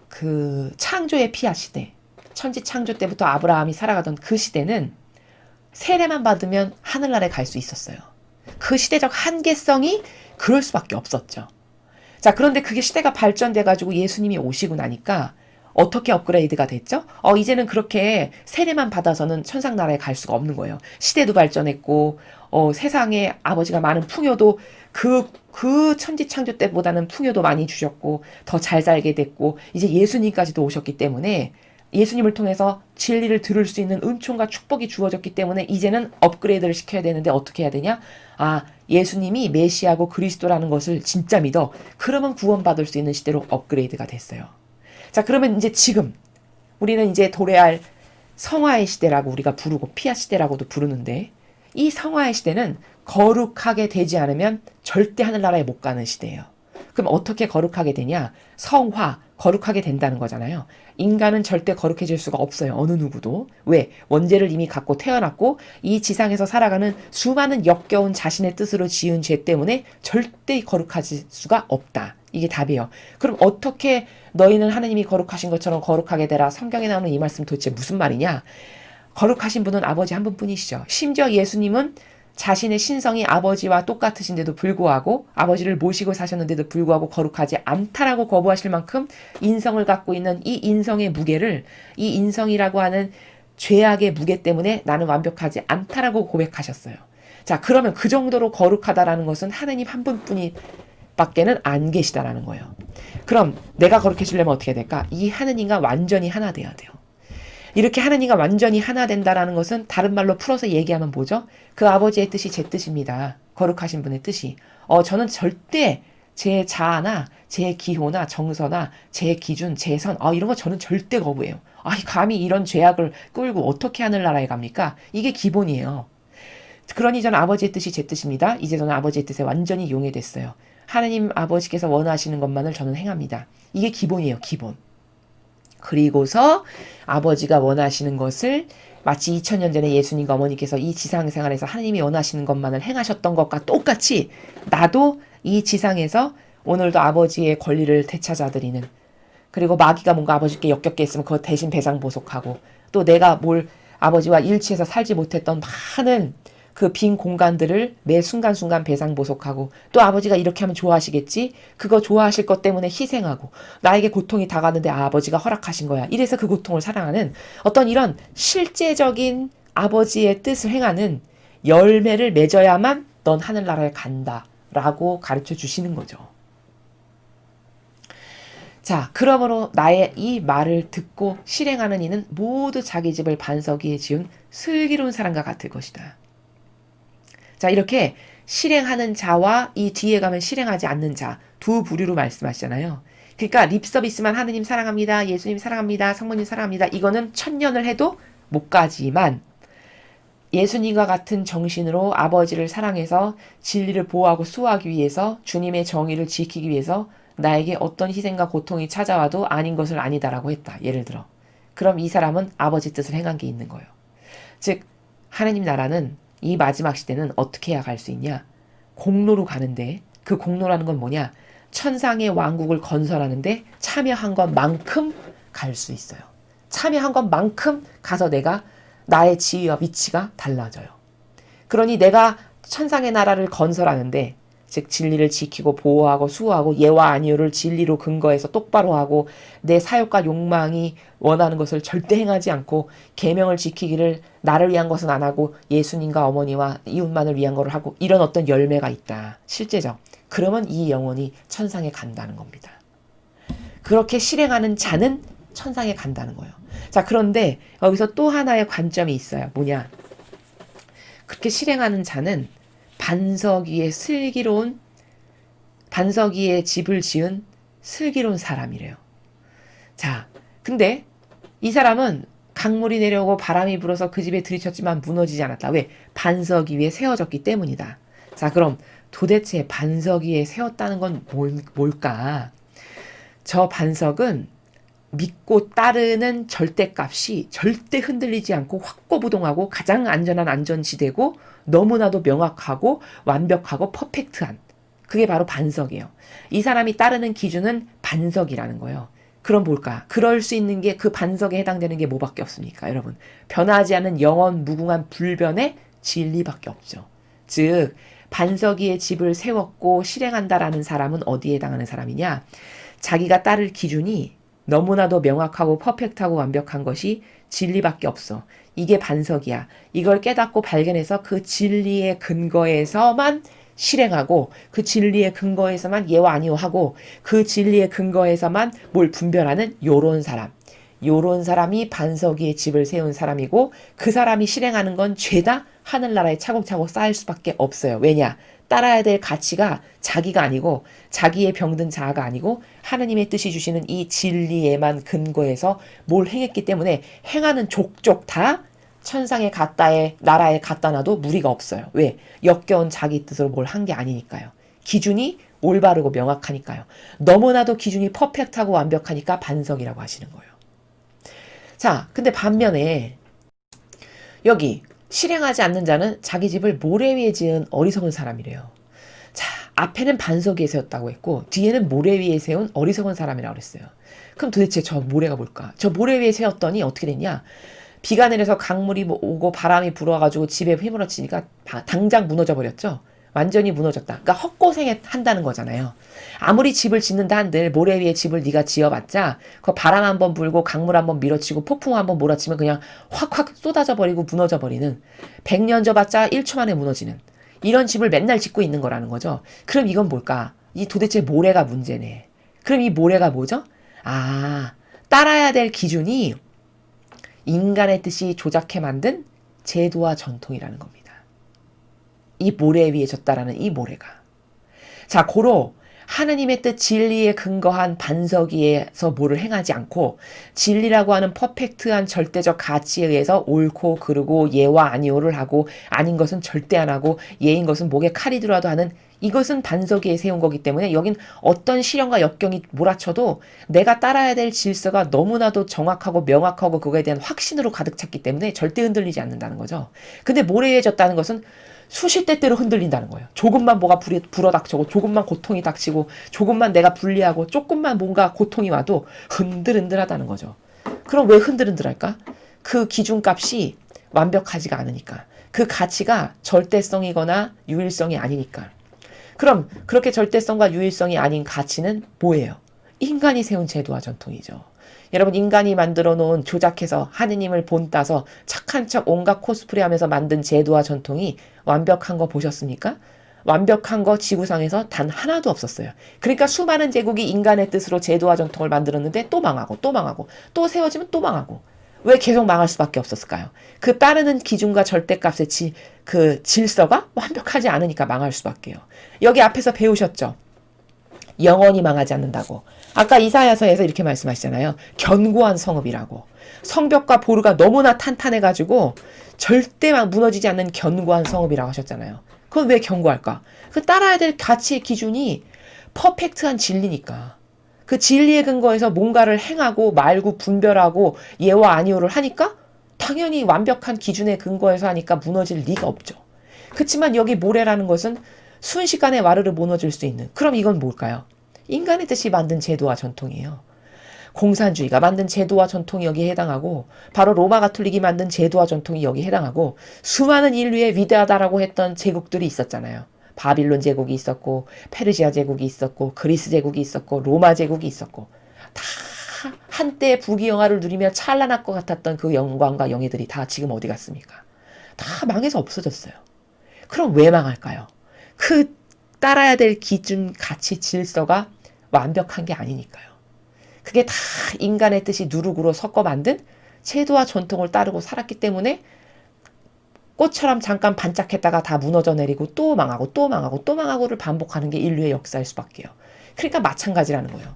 그 창조의 피아 시대, 천지 창조 때부터 아브라함이 살아가던 그 시대는 세례만 받으면 하늘나라에 갈 수 있었어요. 그 시대적 한계성이 그럴 수밖에 없었죠. 자, 그런데 그게 시대가 발전돼가지고 예수님이 오시고 나니까 어떻게 업그레이드가 됐죠? 이제는 그렇게 세례만 받아서는 천상나라에 갈 수가 없는 거예요. 시대도 발전했고, 세상에 아버지가 많은 풍요도 그 천지창조 때보다는 풍요도 많이 주셨고, 더 잘 살게 됐고, 이제 예수님까지도 오셨기 때문에 예수님을 통해서 진리를 들을 수 있는 은총과 축복이 주어졌기 때문에 이제는 업그레이드를 시켜야 되는데 어떻게 해야 되냐? 예수님이 메시아고 그리스도라는 것을 진짜 믿어. 그러면 구원받을 수 있는 시대로 업그레이드가 됐어요. 자, 그러면 이제 지금 우리는 이제 도래할 성화의 시대라고 우리가 부르고 피아 시대라고도 부르는데 이 성화의 시대는 거룩하게 되지 않으면 절대 하늘나라에 못 가는 시대예요. 그럼 어떻게 거룩하게 되냐? 성화, 거룩하게 된다는 거잖아요. 인간은 절대 거룩해질 수가 없어요. 어느 누구도. 왜? 원죄를 이미 갖고 태어났고 이 지상에서 살아가는 수많은 역겨운 자신의 뜻으로 지은 죄 때문에 절대 거룩해질 수가 없다. 이게 답이에요. 그럼 어떻게 너희는 하느님이 거룩하신 것처럼 거룩하게 되라. 성경에 나오는 이 말씀 도대체 무슨 말이냐? 거룩하신 분은 아버지 한 분뿐이시죠. 심지어 예수님은 자신의 신성이 아버지와 똑같으신데도 불구하고 아버지를 모시고 사셨는데도 불구하고 거룩하지 않다라고 거부하실 만큼 인성을 갖고 있는 이 인성의 무게를, 이 인성이라고 하는 죄악의 무게 때문에 나는 완벽하지 않다라고 고백하셨어요. 자, 그러면 그 정도로 거룩하다라는 것은 하느님 한 분뿐이 밖에는 안 계시다라는 거예요. 그럼 내가 거룩해지려면 어떻게 될까? 이 하느님과 완전히 하나 돼야 돼요. 이렇게 하느님과 완전히 하나 된다라는 것은 다른 말로 풀어서 얘기하면 뭐죠? 그 아버지의 뜻이 제 뜻입니다. 거룩하신 분의 뜻이. 저는 절대 제 자아나 제 기호나 정서나 제 기준, 제 선, 이런 거 저는 절대 거부해요. 감히 이런 죄악을 끌고 어떻게 하늘나라에 갑니까? 이게 기본이에요. 그러니 저는 아버지의 뜻이 제 뜻입니다. 이제 저는 아버지의 뜻에 완전히 용해됐어요. 하느님 아버지께서 원하시는 것만을 저는 행합니다. 이게 기본이에요, 기본. 그리고서 아버지가 원하시는 것을 마치 2000년 전에 예수님과 어머니께서 이 지상 생활에서 하나님이 원하시는 것만을 행하셨던 것과 똑같이 나도 이 지상에서 오늘도 아버지의 권리를 되찾아드리는, 그리고 마귀가 뭔가 아버지께 역겹게 했으면 그거 대신 배상보속하고, 또 내가 뭘 아버지와 일치해서 살지 못했던 많은 그 빈 공간들을 매 순간순간 배상보속하고, 또 아버지가 이렇게 하면 좋아하시겠지? 그거 좋아하실 것 때문에 희생하고, 나에게 고통이 다가는데 아버지가 허락하신 거야. 이래서 그 고통을 사랑하는 어떤 이런 실제적인 아버지의 뜻을 행하는 열매를 맺어야만 넌 하늘나라에 간다 라고 가르쳐 주시는 거죠. 자, 그러므로 나의 이 말을 듣고 실행하는 이는 모두 자기 집을 반석 위에 지은 슬기로운 사람과 같을 것이다. 자, 이렇게 실행하는 자와 이 뒤에 가면 실행하지 않는 자, 두 부류로 말씀하시잖아요. 그러니까 립서비스만 하느님 사랑합니다, 예수님 사랑합니다, 성모님 사랑합니다, 이거는 1000년을 해도 못 가지만 예수님과 같은 정신으로 아버지를 사랑해서 진리를 보호하고 수호하기 위해서 주님의 정의를 지키기 위해서 나에게 어떤 희생과 고통이 찾아와도 아닌 것을 아니다라고 했다. 예를 들어. 그럼 이 사람은 아버지 뜻을 행한 게 있는 거예요. 즉 하느님 나라는 이 마지막 시대는 어떻게 해야 갈 수 있냐? 공로로 가는데 그 공로라는 건 뭐냐? 천상의 왕국을 건설하는데 참여한 것만큼 갈 수 있어요. 참여한 것만큼 가서 내가 나의 지위와 위치가 달라져요. 그러니 내가 천상의 나라를 건설하는데 즉 진리를 지키고 보호하고 수호하고 예와 아니오를 진리로 근거해서 똑바로 하고 내 사욕과 욕망이 원하는 것을 절대 행하지 않고 계명을 지키기를 나를 위한 것은 안 하고 예수님과 어머니와 이웃만을 위한 것을 하고 이런 어떤 열매가 있다. 실제적. 그러면 이 영혼이 천상에 간다는 겁니다. 그렇게 실행하는 자는 천상에 간다는 거예요. 자, 그런데 여기서 또 하나의 관점이 있어요. 뭐냐? 그렇게 실행하는 자는 반석 위에 집을 지은 슬기로운 사람이래요. 자, 근데 이 사람은 강물이 내려오고 바람이 불어서 그 집에 들이쳤지만 무너지지 않았다. 왜? 반석 위에 세워졌기 때문이다. 자, 그럼 도대체 반석 위에 세웠다는 건 뭘까? 저 반석은 믿고 따르는 절대값이 절대 흔들리지 않고 확고부동하고 가장 안전한 안전지대고 너무나도 명확하고 완벽하고 퍼펙트한 그게 바로 반석이에요. 이 사람이 따르는 기준은 반석이라는 거예요. 그럼 뭘까? 그럴 수 있는 게 그 반석에 해당되는 게 뭐밖에 없습니까? 여러분, 변하지 않는 영원 무궁한 불변의 진리밖에 없죠. 즉 반석 위에 집을 세웠고 실행한다라는 사람은 어디에 해당하는 사람이냐? 자기가 따를 기준이 너무나도 명확하고 퍼펙트하고 완벽한 것이 진리밖에 없어. 이게 반석이야. 이걸 깨닫고 발견해서 그 진리의 근거에서만 실행하고 그 진리의 근거에서만 예와 아니오하고 그 진리의 근거에서만 뭘 분별하는 요런 사람. 요런 사람이 반석 위에 집을 세운 사람이고 그 사람이 실행하는 건 죄다 하늘나라에 차곡차곡 쌓일 수밖에 없어요. 왜냐? 따라야 될 가치가 자기가 아니고 자기의 병든 자아가 아니고 하느님의 뜻이 주시는 이 진리에만 근거해서 뭘 행했기 때문에 행하는 족족 다 천상에 갔다에 나라에 갖다 놔도 무리가 없어요. 왜? 역겨운 자기 뜻으로 뭘 한 게 아니니까요. 기준이 올바르고 명확하니까요. 너무나도 기준이 퍼펙트하고 완벽하니까 반석이라고 하시는 거예요. 자, 근데 반면에 여기 실행하지 않는 자는 자기 집을 모래 위에 지은 어리석은 사람이래요. 자, 앞에는 반석 위에 세웠다고 했고 뒤에는 모래 위에 세운 어리석은 사람이라고 그랬어요. 그럼 도대체 저 모래가 뭘까? 저 모래 위에 세웠더니 어떻게 됐냐? 비가 내려서 강물이 오고 바람이 불어가지고 집에 휘몰아치니까 당장 무너져 버렸죠. 완전히 무너졌다. 그러니까 헛고생한다는 거잖아요. 아무리 집을 짓는다 한들 모래 위에 집을 네가 지어봤자 그 바람 한번 불고 강물 한번 밀어치고 폭풍 한번 몰아치면 그냥 확확 쏟아져 버리고 무너져 버리는 100년 져봤자 1초 만에 무너지는 이런 집을 맨날 짓고 있는 거라는 거죠. 그럼 이건 뭘까? 이 도대체 모래가 문제네. 그럼 이 모래가 뭐죠? 아, 따라야 될 기준이 인간의 뜻이 조작해 만든 제도와 전통이라는 겁니다. 이 모래 위에 졌다라는 이 모래가. 자, 고로 하느님의 뜻 진리에 근거한 반석 위에서 뭐를 행하지 않고 진리라고 하는 퍼펙트한 절대적 가치에 의해서 옳고 그르고 예와 아니오를 하고 아닌 것은 절대 안 하고 예인 것은 목에 칼이 들어도 하는 이것은 반석 위에 세운 거기 때문에 여긴 어떤 시련과 역경이 몰아쳐도 내가 따라야 될 질서가 너무나도 정확하고 명확하고 그거에 대한 확신으로 가득 찼기 때문에 절대 흔들리지 않는다는 거죠. 근데 모래에 졌다는 것은 수십 대때로 흔들린다는 거예요. 조금만 뭐가 불어닥치고 조금만 고통이 닥치고 조금만 내가 불리하고 조금만 뭔가 고통이 와도 흔들흔들하다는 거죠. 그럼 왜 흔들흔들할까? 그 기준값이 완벽하지가 않으니까. 그 가치가 절대성이거나 유일성이 아니니까. 그럼 그렇게 절대성과 유일성이 아닌 가치는 뭐예요? 인간이 세운 제도와 전통이죠. 여러분, 인간이 만들어 놓은 조작해서 하느님을 본따서 착한 척 온갖 코스프레 하면서 만든 제도와 전통이 완벽한 거 보셨습니까? 완벽한 거 지구상에서 단 하나도 없었어요. 그러니까 수많은 제국이 인간의 뜻으로 제도와 전통을 만들었는데 또 망하고 또 망하고 또 세워지면 또 망하고 왜 계속 망할 수밖에 없었을까요? 그 따르는 기준과 절대값의 그 질서가 완벽하지 않으니까 망할 수밖에요. 여기 앞에서 배우셨죠? 영원히 망하지 않는다고. 아까 이사야서에서 이렇게 말씀하시잖아요. 견고한 성읍이라고. 성벽과 보루가 너무나 탄탄해가지고 절대 막 무너지지 않는 견고한 성읍이라고 하셨잖아요. 그건 왜 견고할까? 그 따라야 될 가치의 기준이 퍼펙트한 진리니까. 그 진리의 근거에서 뭔가를 행하고 말고 분별하고 예와 아니오를 하니까 당연히 완벽한 기준의 근거에서 하니까 무너질 리가 없죠. 그렇지만 여기 모래라는 것은 순식간에 와르르 무너질 수 있는, 그럼 이건 뭘까요? 인간의 뜻이 만든 제도와 전통이에요. 공산주의가 만든 제도와 전통이 여기에 해당하고, 바로 로마 가톨릭이 만든 제도와 전통이 여기에 해당하고, 수많은 인류의 위대하다라고 했던 제국들이 있었잖아요. 바빌론 제국이 있었고, 페르시아 제국이 있었고, 그리스 제국이 있었고, 로마 제국이 있었고, 다 한때 부귀영화를 누리며 찬란할 것 같았던 그 영광과 영예들이 다 지금 어디 갔습니까? 다 망해서 없어졌어요. 그럼 왜 망할까요? 그 따라야 될 기준, 가치, 질서가 완벽한 게 아니니까요. 그게 다 인간의 뜻이 누룩으로 섞어 만든 제도와 전통을 따르고 살았기 때문에 꽃처럼 잠깐 반짝했다가 다 무너져 내리고 또 망하고 또 망하고 또 망하고를 반복하는 게 인류의 역사일 수밖에요. 그러니까 마찬가지라는 거예요.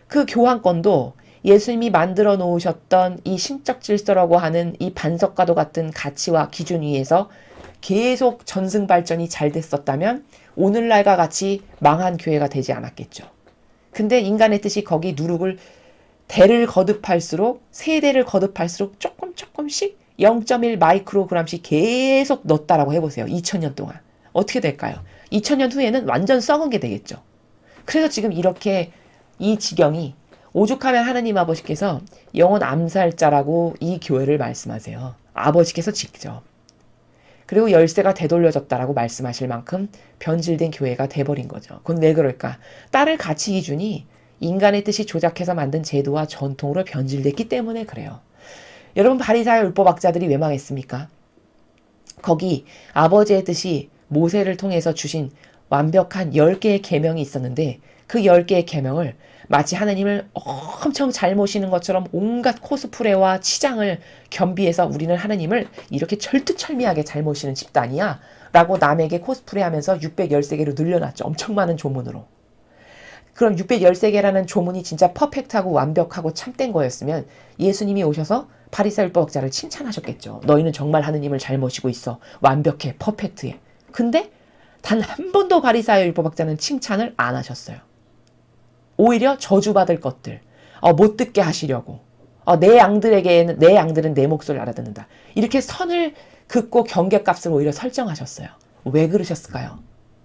그 교환권도 예수님이 만들어 놓으셨던 이 신적 질서라고 하는 이 반석과도 같은 가치와 기준 위에서 계속 전승 발전이 잘 됐었다면 오늘날과 같이 망한 교회가 되지 않았겠죠. 근데 인간의 뜻이 거기 누룩을 대를 거듭할수록, 세대를 거듭할수록 조금씩 0.1 마이크로그램씩 계속 넣었다라고 해보세요. 2000년 동안. 어떻게 될까요? 2000년 후에는 완전 썩은 게 되겠죠. 그래서 지금 이렇게 이 지경이, 오죽하면 하느님 아버지께서 영혼 암살자라고 이 교회를 말씀하세요. 아버지께서 직접. 그리고 열쇠가 되돌려졌다라고 말씀하실 만큼 변질된 교회가 돼버린 거죠. 그건 왜 그럴까? 따를 가치 기준이 인간의 뜻이 조작해서 만든 제도와 전통으로 변질됐기 때문에 그래요. 여러분, 바리사의 율법학자들이 왜 망했습니까? 거기 아버지의 뜻이 모세를 통해서 주신 완벽한 10개의 계명이 있었는데 그 10개의 계명을 마치 하나님을 엄청 잘 모시는 것처럼 온갖 코스프레와 치장을 겸비해서 우리는 하나님을 이렇게 절두철미하게 잘 모시는 집단이야 라고 남에게 코스프레하면서 613개로 늘려놨죠. 엄청 많은 조문으로. 그럼 613개라는 조문이 진짜 퍼펙트하고 완벽하고 참된 거였으면 예수님이 오셔서 바리새 율법학자를 칭찬하셨겠죠. 너희는 정말 하느님을 잘 모시고 있어. 완벽해. 퍼펙트해. 근데 단 한 번도 바리새 율법학자는 칭찬을 안 하셨어요. 오히려 저주받을 것들, 못 듣게 하시려고, 내 양들은 내 목소리를 알아듣는다. 이렇게 선을 긋고 경계값을 오히려 설정하셨어요. 왜 그러셨을까요?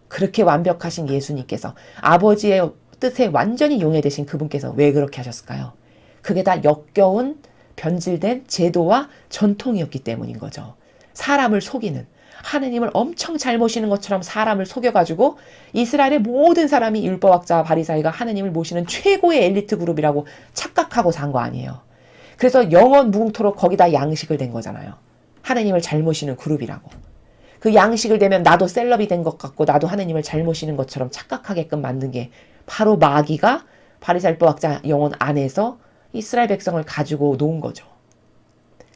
그렇게 완벽하신 예수님께서, 아버지의 뜻에 완전히 용해되신 그분께서 왜 그렇게 하셨을까요? 그게 다 역겨운 변질된 제도와 전통이었기 때문인 거죠. 사람을 속이는, 하느님을 엄청 잘 모시는 것처럼 사람을 속여가지고 이스라엘의 모든 사람이 율법학자와 바리사이가 하느님을 모시는 최고의 엘리트 그룹이라고 착각하고 산 거 아니에요. 그래서 영원 무궁토록 거기다 양식을 댄 거잖아요. 하느님을 잘 모시는 그룹이라고. 그 양식을 대면 나도 셀럽이 된 것 같고 나도 하느님을 잘 모시는 것처럼 착각하게끔 만든 게 바로 마귀가 바리새 율법학자 영혼 안에서 이스라엘 백성을 가지고 놓은 거죠.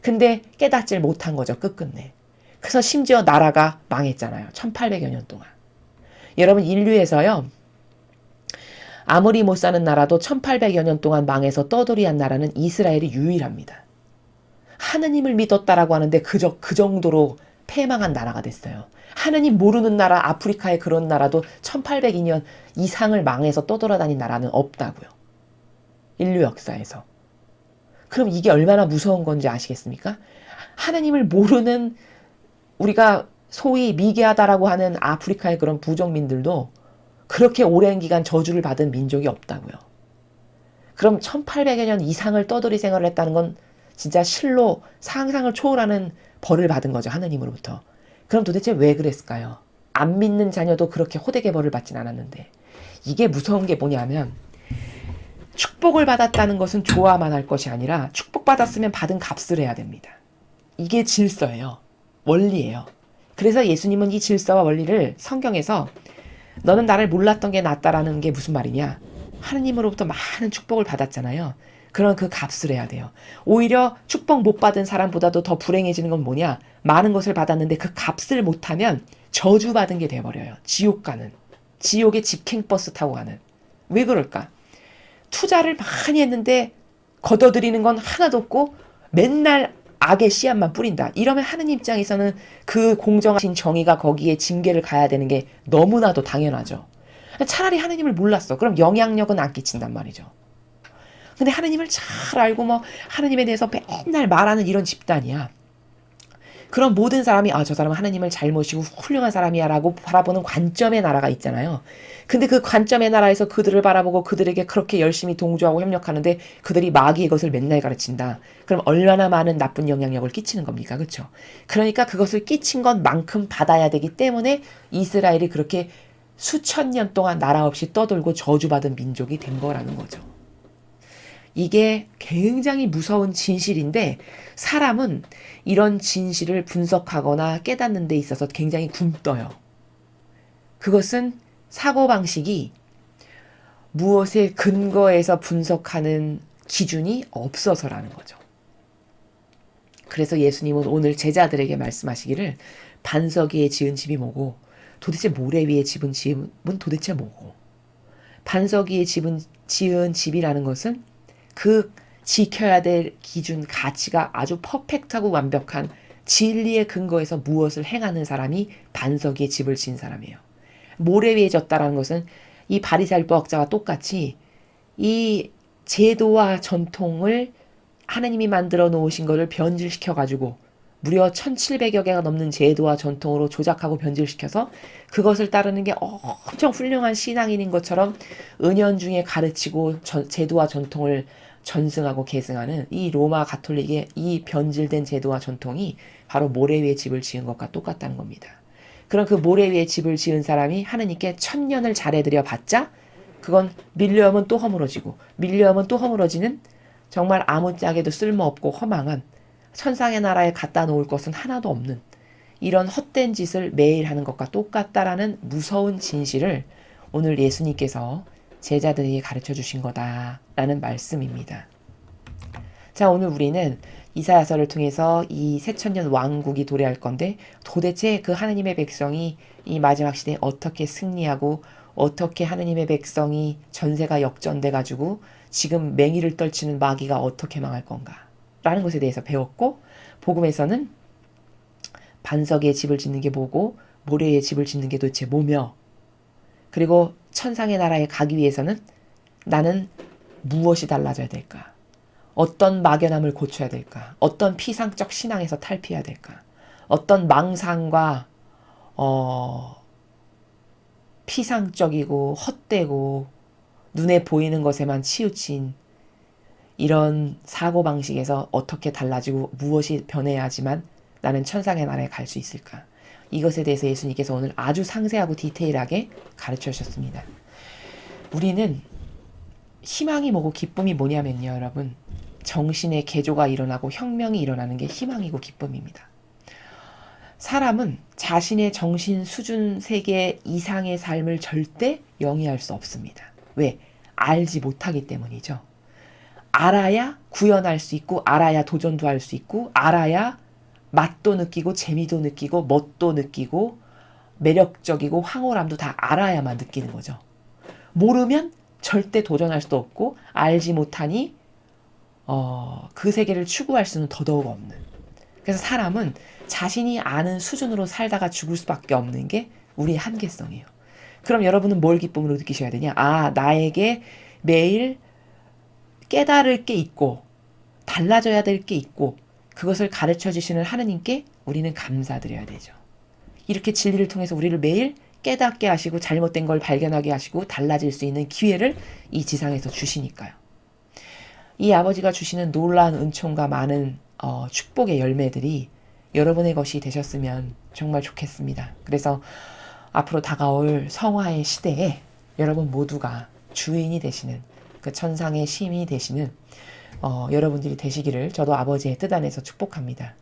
근데 깨닫질 못한 거죠. 끝끝내. 그래서 심지어 나라가 망했잖아요. 1800여 년 동안. 여러분, 인류에서요, 아무리 못 사는 나라도 1800여 년 동안 망해서 떠돌이한 나라는 이스라엘이 유일합니다. 하느님을 믿었다라고 하는데 그저 그 정도로 패망한 나라가 됐어요. 하느님 모르는 나라, 아프리카의 그런 나라도 1802년 이상을 망해서 떠돌아다닌 나라는 없다고요. 인류 역사에서. 그럼 이게 얼마나 무서운 건지 아시겠습니까? 하느님을 모르는, 우리가 소위 미개하다라고 하는 아프리카의 그런 부족민들도 그렇게 오랜 기간 저주를 받은 민족이 없다고요. 그럼 1800여 년 이상을 떠돌이 생활을 했다는 건 진짜 실로 상상을 초월하는 벌을 받은 거죠. 하느님으로부터. 그럼 도대체 왜 그랬을까요? 안 믿는 자녀도 그렇게 호되게 벌을 받진 않았는데. 이게 무서운 게 뭐냐면, 축복을 받았다는 것은 좋아만 할 것이 아니라 축복받았으면 받은 값을 해야 됩니다. 이게 질서예요. 원리예요. 그래서 예수님은 이 질서와 원리를 성경에서 너는 나를 몰랐던 게 낫다라는 게 무슨 말이냐. 하느님으로부터 많은 축복을 받았잖아요. 그런 그 값을 해야 돼요. 오히려 축복 못 받은 사람보다도 더 불행해지는 건 뭐냐. 많은 것을 받았는데 그 값을 못하면 저주받은 게 돼버려요. 지옥 가는. 지옥의 직행버스 타고 가는. 왜 그럴까? 투자를 많이 했는데 걷어들이는 건 하나도 없고 맨날 악의 씨앗만 뿌린다. 이러면 하느님 입장에서는 그 공정하신 정의가 거기에 징계를 가야 되는 게 너무나도 당연하죠. 차라리 하느님을 몰랐어. 그럼 영향력은 안 끼친단 말이죠. 근데 하느님을 잘 알고 뭐 하느님에 대해서 맨날 말하는 이런 집단이야. 그런 모든 사람이 저 사람은 하느님을 잘 모시고 훌륭한 사람이야 라고 바라보는 관점의 나라가 있잖아요. 근데 그 관점의 나라에서 그들을 바라보고 그들에게 그렇게 열심히 동조하고 협력하는데 그들이 마귀의 것을 맨날 가르친다. 그럼 얼마나 많은 나쁜 영향력을 끼치는 겁니까? 그렇죠? 그러니까 그것을 끼친 것만큼 받아야 되기 때문에 이스라엘이 그렇게 수천 년 동안 나라 없이 떠돌고 저주받은 민족이 된 거라는 거죠. 이게 굉장히 무서운 진실인데 사람은 이런 진실을 분석하거나 깨닫는 데 있어서 굉장히 굼떠요. 그것은 사고방식이 무엇에 근거해서 분석하는 기준이 없어서라는 거죠. 그래서 예수님은 오늘 제자들에게 말씀하시기를 반석 위에 지은 집이 뭐고 도대체 모래 위에 지은 집은 도대체 뭐고 반석 위에 지은 집이라는 것은 그 지켜야 될 기준, 가치가 아주 퍼펙트하고 완벽한 진리의 근거에서 무엇을 행하는 사람이 반석 위에 집을 지은 사람이에요. 모래 위에 졌다라는 것은 이 바리새인법학자와 똑같이 이 제도와 전통을 하나님이 만들어 놓으신 것을 변질시켜가지고 무려 1700여 개가 넘는 제도와 전통으로 조작하고 변질시켜서 그것을 따르는 게 엄청 훌륭한 신앙인인 것처럼 은연중에 가르치고 제도와 전통을 전승하고 계승하는 이 로마 가톨릭의 이 변질된 제도와 전통이 바로 모래 위에 집을 지은 것과 똑같다는 겁니다. 그럼 그 모래 위에 집을 지은 사람이 하느님께 1000년을 잘해드려 봤자 그건 밀려오면 또 허물어지고 밀려오면 또 허물어지는 정말 아무짝에도 쓸모없고 허망한 천상의 나라에 갖다 놓을 것은 하나도 없는 이런 헛된 짓을 매일 하는 것과 똑같다라는 무서운 진실을 오늘 예수님께서 제자들에게 가르쳐 주신 거다라는 말씀입니다. 자, 오늘 우리는 이사야서를 통해서 이 새천년 왕국이 도래할 건데 도대체 그 하느님의 백성이 이 마지막 시대에 어떻게 승리하고 어떻게 하느님의 백성이 전세가 역전돼 가지고 지금 맹위를 떨치는 마귀가 어떻게 망할 건가 라는 것에 대해서 배웠고 복음에서는 반석에 집을 짓는 게 뭐고 모래에 집을 짓는 게 도대체 뭐며 그리고 천상의 나라에 가기 위해서는 나는 무엇이 달라져야 될까? 어떤 막연함을 고쳐야 될까? 어떤 피상적 신앙에서 탈피해야 될까? 어떤 망상과 피상적이고 헛되고 눈에 보이는 것에만 치우친 이런 사고방식에서 어떻게 달라지고 무엇이 변해야지만 나는 천상의 나라에 갈 수 있을까? 이것에 대해서 예수님께서 오늘 아주 상세하고 디테일하게 가르쳐 주셨습니다. 우리는 희망이 뭐고 기쁨이 뭐냐면요, 여러분. 정신의 개조가 일어나고 혁명이 일어나는 게 희망이고 기쁨입니다. 사람은 자신의 정신 수준 세계 이상의 삶을 절대 영위할 수 없습니다. 왜? 알지 못하기 때문이죠. 알아야 구현할 수 있고 알아야 도전도 할 수 있고 알아야 맛도 느끼고 재미도 느끼고 멋도 느끼고 매력적이고 황홀함도 다 알아야만 느끼는 거죠. 모르면 절대 도전할 수도 없고 알지 못하니 그 세계를 추구할 수는 더더욱 없는. 그래서 사람은 자신이 아는 수준으로 살다가 죽을 수밖에 없는 게 우리의 한계성이에요. 그럼 여러분은 뭘 기쁨으로 느끼셔야 되냐? 나에게 매일 깨달을 게 있고 달라져야 될 게 있고 그것을 가르쳐 주시는 하느님께 우리는 감사드려야 되죠. 이렇게 진리를 통해서 우리를 매일 깨닫게 하시고 잘못된 걸 발견하게 하시고 달라질 수 있는 기회를 이 지상에서 주시니까요. 이 아버지가 주시는 놀라운 은총과 많은 축복의 열매들이 여러분의 것이 되셨으면 정말 좋겠습니다. 그래서 앞으로 다가올 성화의 시대에 여러분 모두가 주인이 되시는 그 천상의 시민이 되시는 여러분들이 되시기를 저도 아버지의 뜻 안에서 축복합니다.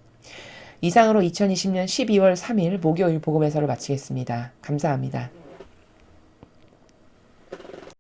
이상으로 2020년 12월 3일 목요일 복음회설을 마치겠습니다. 감사합니다.